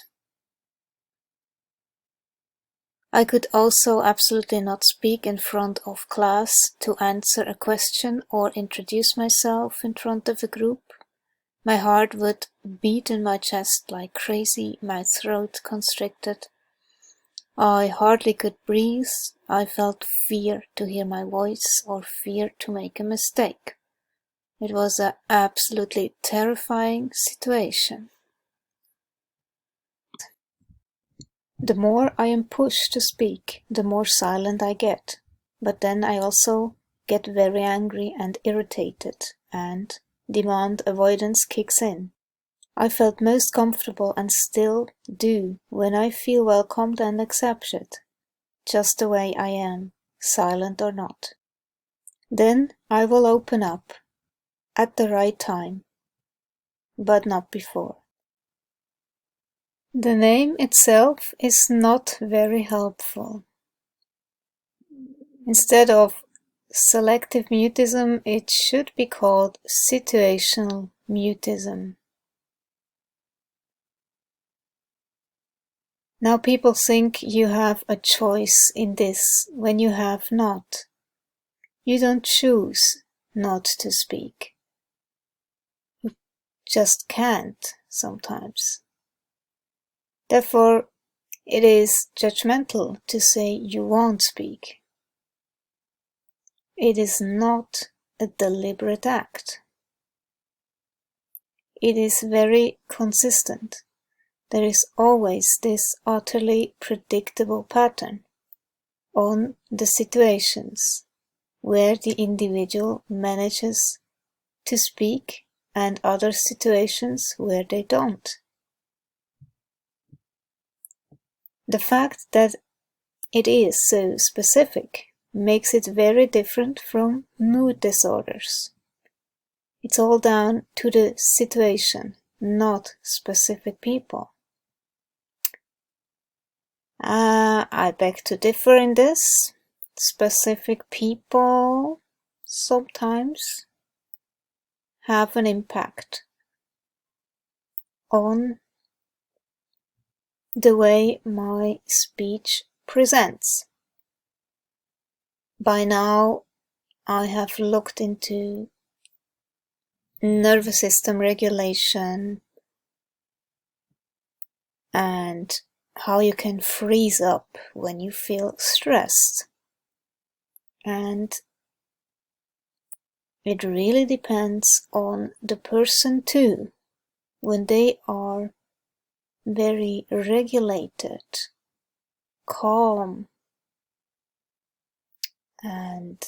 I could also absolutely not speak in front of class to answer a question or introduce myself in front of a group. My heart would beat in my chest like crazy, my throat constricted. I hardly could breathe. I felt fear to hear my voice or fear to make a mistake. It was an absolutely terrifying situation. The more I am pushed to speak, the more silent I get. But then I also get very angry and irritated, and demand avoidance kicks in. I felt most comfortable and still do when I feel welcomed and accepted, just the way I am, silent or not. Then I will open up at the right time, but not before. The name itself is not very helpful. Instead of selective mutism, it should be called situational mutism. Now people think you have a choice in this when you have not. You don't choose not to speak. You just can't sometimes. Therefore, it is judgmental to say you won't speak. It is not a deliberate act. It is very consistent. There is always this utterly predictable pattern on the situations where the individual manages to speak and other situations where they don't. The fact that it is so specific makes it very different from mood disorders. It's all down to the situation, not specific people. I beg to differ in this. Specific people sometimes have an impact on the way my speech presents. By now, I have looked into nervous system regulation and how you can freeze up when you feel stressed. And it really depends on the person too. When they are very regulated, calm, and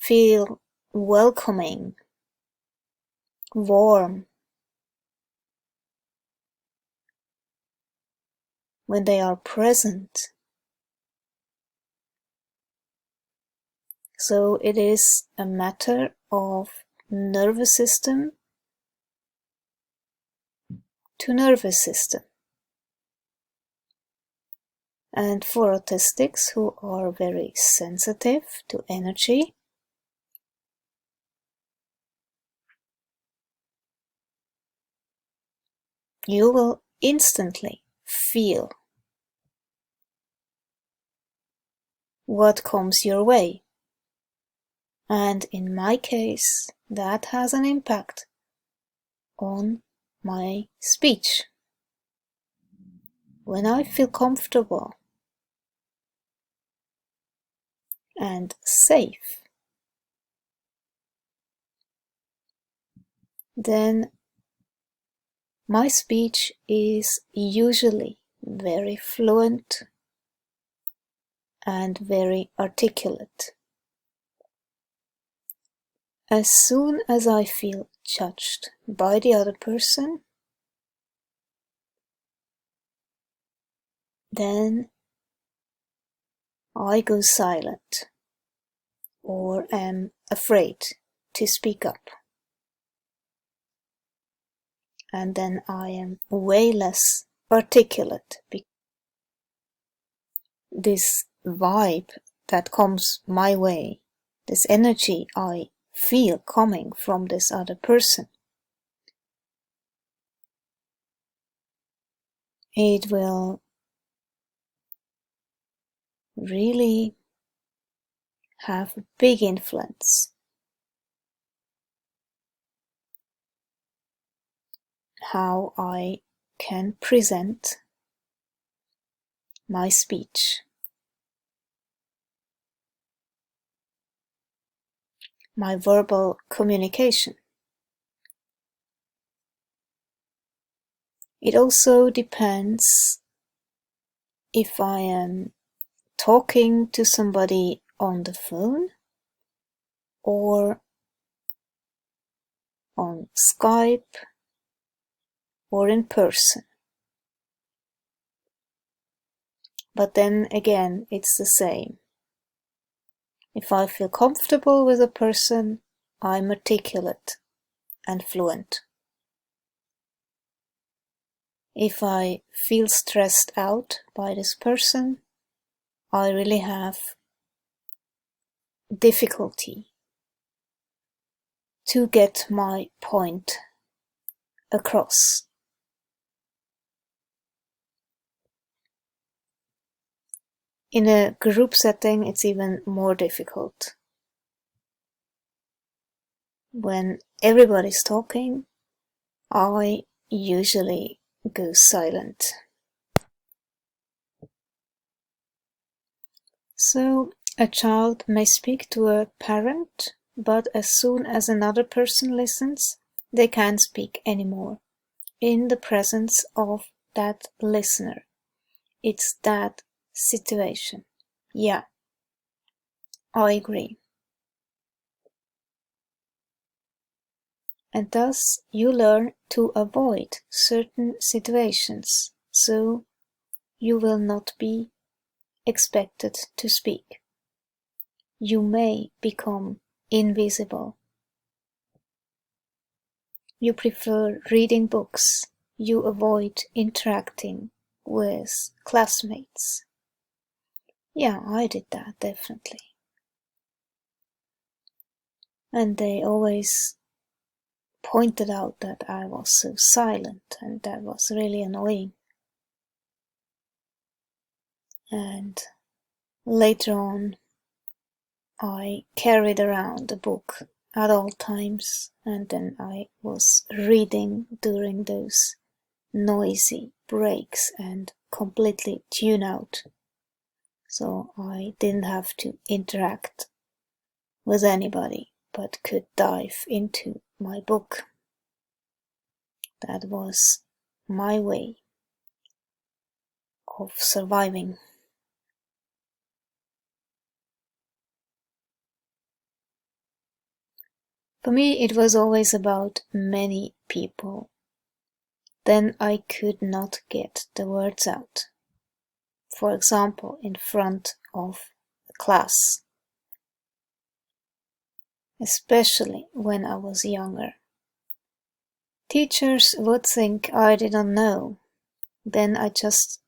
feel welcoming, warm, when they are present. So it is a matter of nervous system to nervous system. And for autistics who are very sensitive to energy, you will instantly feel what comes your way. And in my case, that has an impact on my speech. When I feel comfortable and safe, then my speech is usually very fluent and very articulate. As soon as I feel judged by the other person, then I go silent or am afraid to speak up. And then I am way less articulate. This vibe that comes my way, this energy I feel coming from this other person, it will really have a big influence how I can present my speech, my verbal communication. It also depends if I am talking to somebody on the phone or on Skype or in person. But then again, it's the same. If I feel comfortable with a person, I'm articulate and fluent. If I feel stressed out by this person, I really have difficulty to get my point across. In a group setting, it's even more difficult. When everybody's talking, I usually go silent. So, a child may speak to a parent, but as soon as another person listens, they can't speak anymore in the presence of that listener. It's that situation. Yeah, I agree. And thus you learn to avoid certain situations, so you will not be expected to speak. You may become invisible. You prefer reading books. You avoid interacting with classmates. Yeah, I did that, definitely. And they always pointed out that I was so silent, and that was really annoying. And later on, I carried around a book at all times, and then I was reading during those noisy breaks and completely tune out. So I didn't have to interact with anybody, but could dive into my book. That was my way of surviving. For me, it was always about many people. Then I could not get the words out. For example, in front of the class. Especially when I was younger. Teachers would think I didn't know. Then I just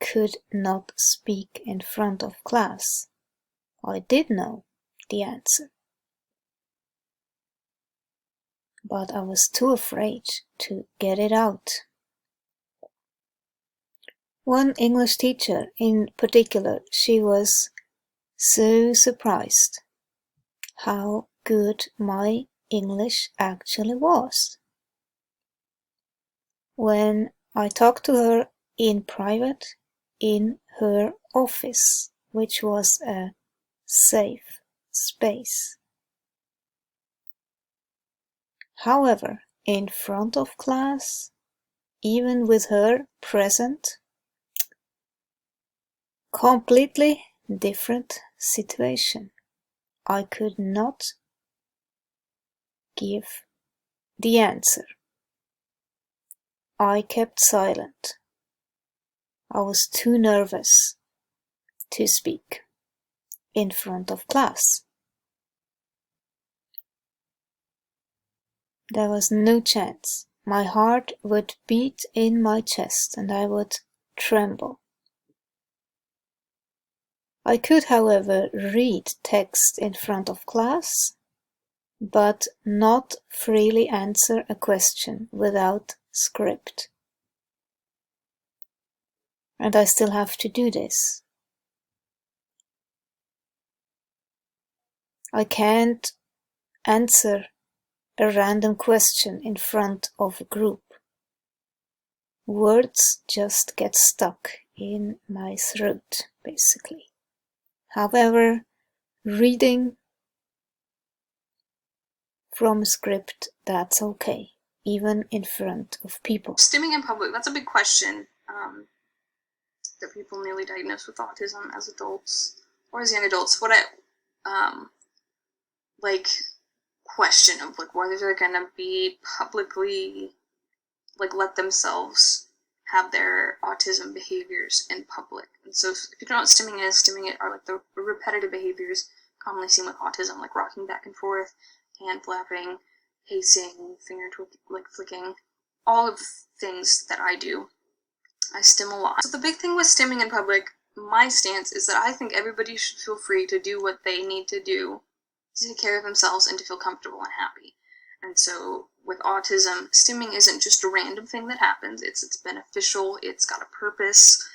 could not speak in front of class. I did know the answer. But I was too afraid to get it out. One English teacher in particular, she was so surprised how good my English actually was. When I talked to her in private, in her office, which was a safe space. However, in front of class, even with her present, completely different situation. I could not give the answer. I kept silent. I was too nervous to speak in front of class. There was no chance. My heart would beat in my chest and I would tremble. I could, however, read text in front of class, but not freely answer a question without script. And I still have to do this. I can't answer a random question in front of a group. Words just get stuck in my throat, basically. However, reading from a script, that's okay, even in front of people. Stimming in public, that's a big question that people newly diagnosed with autism as adults or as young adults. What I question of whether they're gonna be publicly let themselves have their autism behaviors in public. And so if you don't know what stimming it are the repetitive behaviors commonly seen with autism, like rocking back and forth, hand flapping, pacing, finger flicking, all of the things that I do. I stim a lot. So the big thing with stimming in public, my stance is that I think everybody should feel free to do what they need to do to take care of themselves and to feel comfortable and happy. And so with autism, stimming isn't just a random thing that happens. It's beneficial. It's got a purpose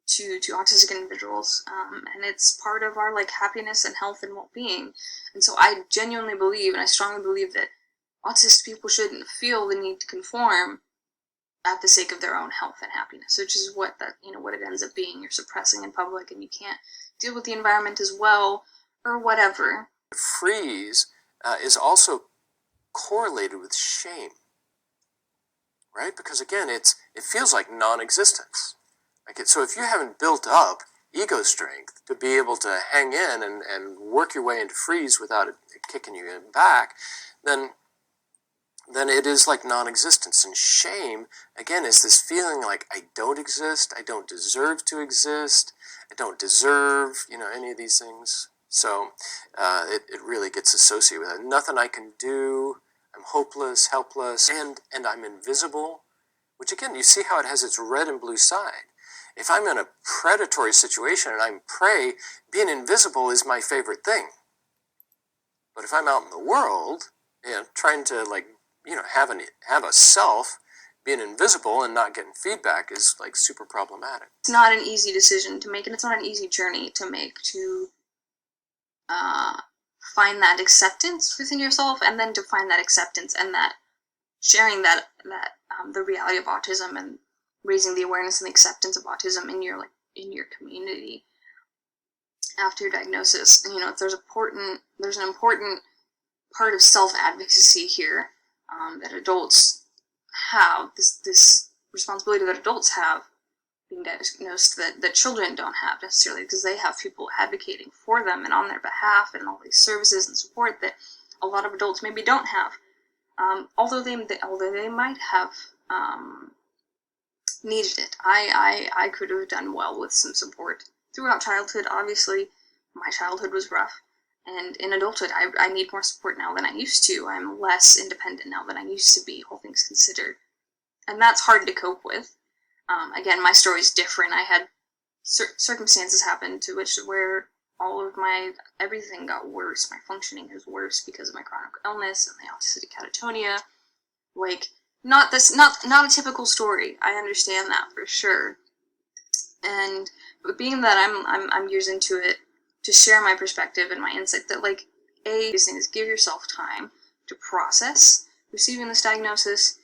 to autistic individuals, and it's part of our happiness and health and well-being. And so I genuinely believe, and I strongly believe, that autistic people shouldn't feel the need to conform at the sake of their own health and happiness, which is what it ends up being. You're suppressing in public, and you can't deal with the environment as well, or whatever. Freeze is also correlated with shame, right? Because again, it feels like non-existence. So if you haven't built up ego strength to be able to hang in and work your way into freeze without it kicking you in back, then it is like non-existence. And shame, again, is this feeling like I don't exist, I don't deserve to exist, I don't deserve, any of these things. So it really gets associated with it. Nothing I can do, I'm hopeless, helpless, and I'm invisible, which again, you see how it has its red and blue side. If I'm in a predatory situation and I'm prey, being invisible is my favorite thing. But if I'm out in the world, trying to have a self, being invisible and not getting feedback is super problematic. It's not an easy decision to make, and it's not an easy journey to make to find that acceptance within yourself, and then to find that acceptance and that sharing that the reality of autism and raising the awareness and the acceptance of autism in your community. after diagnosis. And, there's an important part of self-advocacy here, that adults have, this responsibility that adults have being diagnosed that children don't have necessarily, because they have people advocating for them and on their behalf, and all these services and support that a lot of adults maybe don't have. Although they might have needed it. I could have done well with some support throughout childhood. Obviously, my childhood was rough, and in adulthood, I need more support now than I used to. I'm less independent now than I used to be, all things considered, and that's hard to cope with. Again, my story's different. I had circumstances happen where all of everything got worse. My functioning is worse because of my chronic illness and the autistic catatonia. Like, not a typical story. I understand that for sure. But being that I'm years into it, to share my perspective and my insight that, like, these things, give yourself time to process receiving this diagnosis,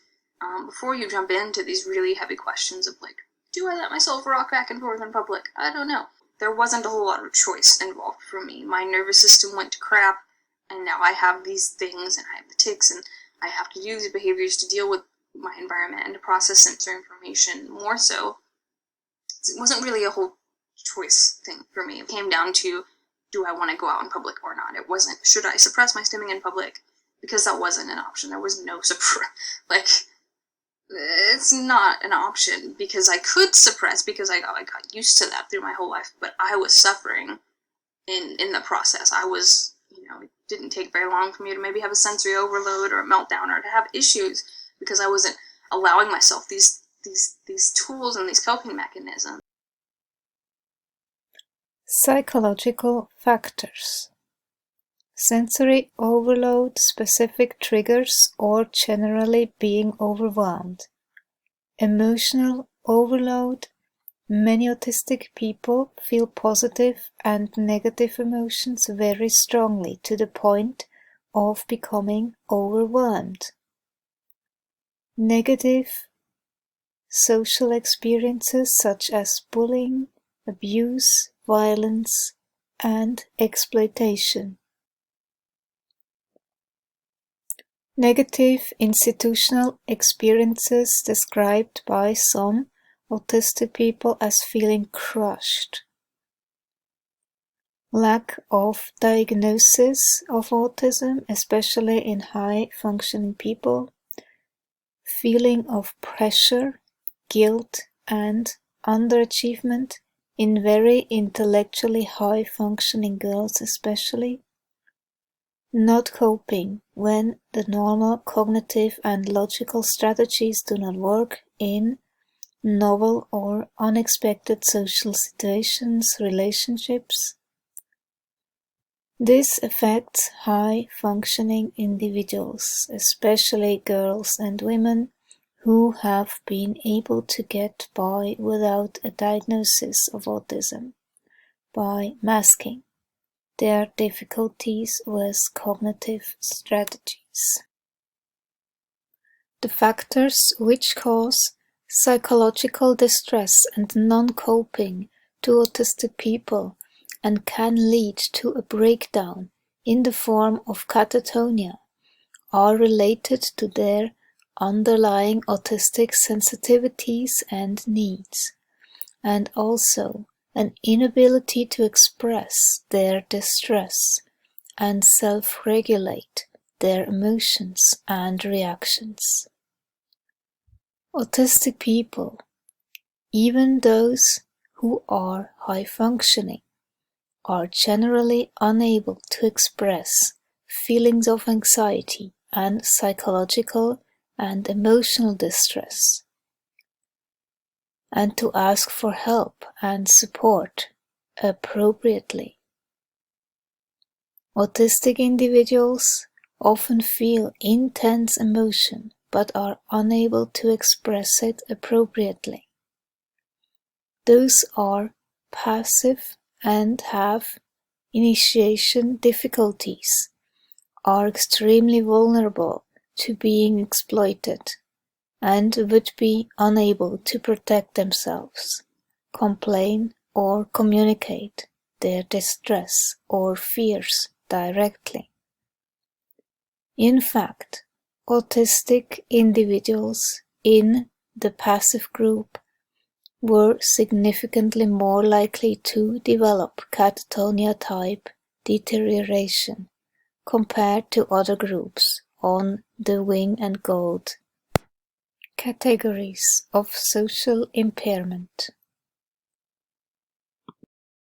before you jump into these really heavy questions of, like, do I let myself rock back and forth in public? I don't know. There wasn't a whole lot of choice involved for me. My nervous system went to crap, and now I have these things, and I have the tics, and I have to do these behaviors to deal with my environment and to process sensory information more so. It wasn't really a whole choice thing for me. It came down to, do I want to go out in public or not? It wasn't, should I suppress my stimming in public? Because that wasn't an option. There was no it's not an option, because I could suppress, because I got used to that through my whole life, but I was suffering in the process. I was, it didn't take very long for me to maybe have a sensory overload or a meltdown or to have issues, because I wasn't allowing myself these tools and these coping mechanisms. Psychological factors. Sensory overload, specific triggers, or generally being overwhelmed. Emotional overload. Many autistic people feel positive and negative emotions very strongly to the point of becoming overwhelmed. Negative social experiences such as bullying, abuse, violence, and exploitation. Negative institutional experiences described by some autistic people as feeling crushed. Lack of diagnosis of autism, especially in high-functioning people. Feeling of pressure, guilt, and underachievement in very intellectually high-functioning girls especially. Not coping when the normal cognitive and logical strategies do not work in novel or unexpected social situations, relationships. This affects high-functioning individuals, especially girls and women who have been able to get by without a diagnosis of autism, by masking their difficulties with cognitive strategies. The factors which cause psychological distress and non-coping to autistic people and can lead to a breakdown in the form of catatonia are related to their underlying autistic sensitivities and needs, and also an inability to express their distress and self-regulate their emotions and reactions. Autistic people, even those who are high-functioning, are generally unable to express feelings of anxiety and psychological and emotional distress, and to ask for help and support appropriately. Autistic individuals often feel intense emotion but are unable to express it appropriately. Those are passive and have initiation difficulties, are extremely vulnerable to being exploited, and would be unable to protect themselves, complain, or communicate their distress or fears directly. In fact, autistic individuals in the passive group were significantly more likely to develop catatonia type deterioration compared to other groups on the wing and gold categories of social impairment.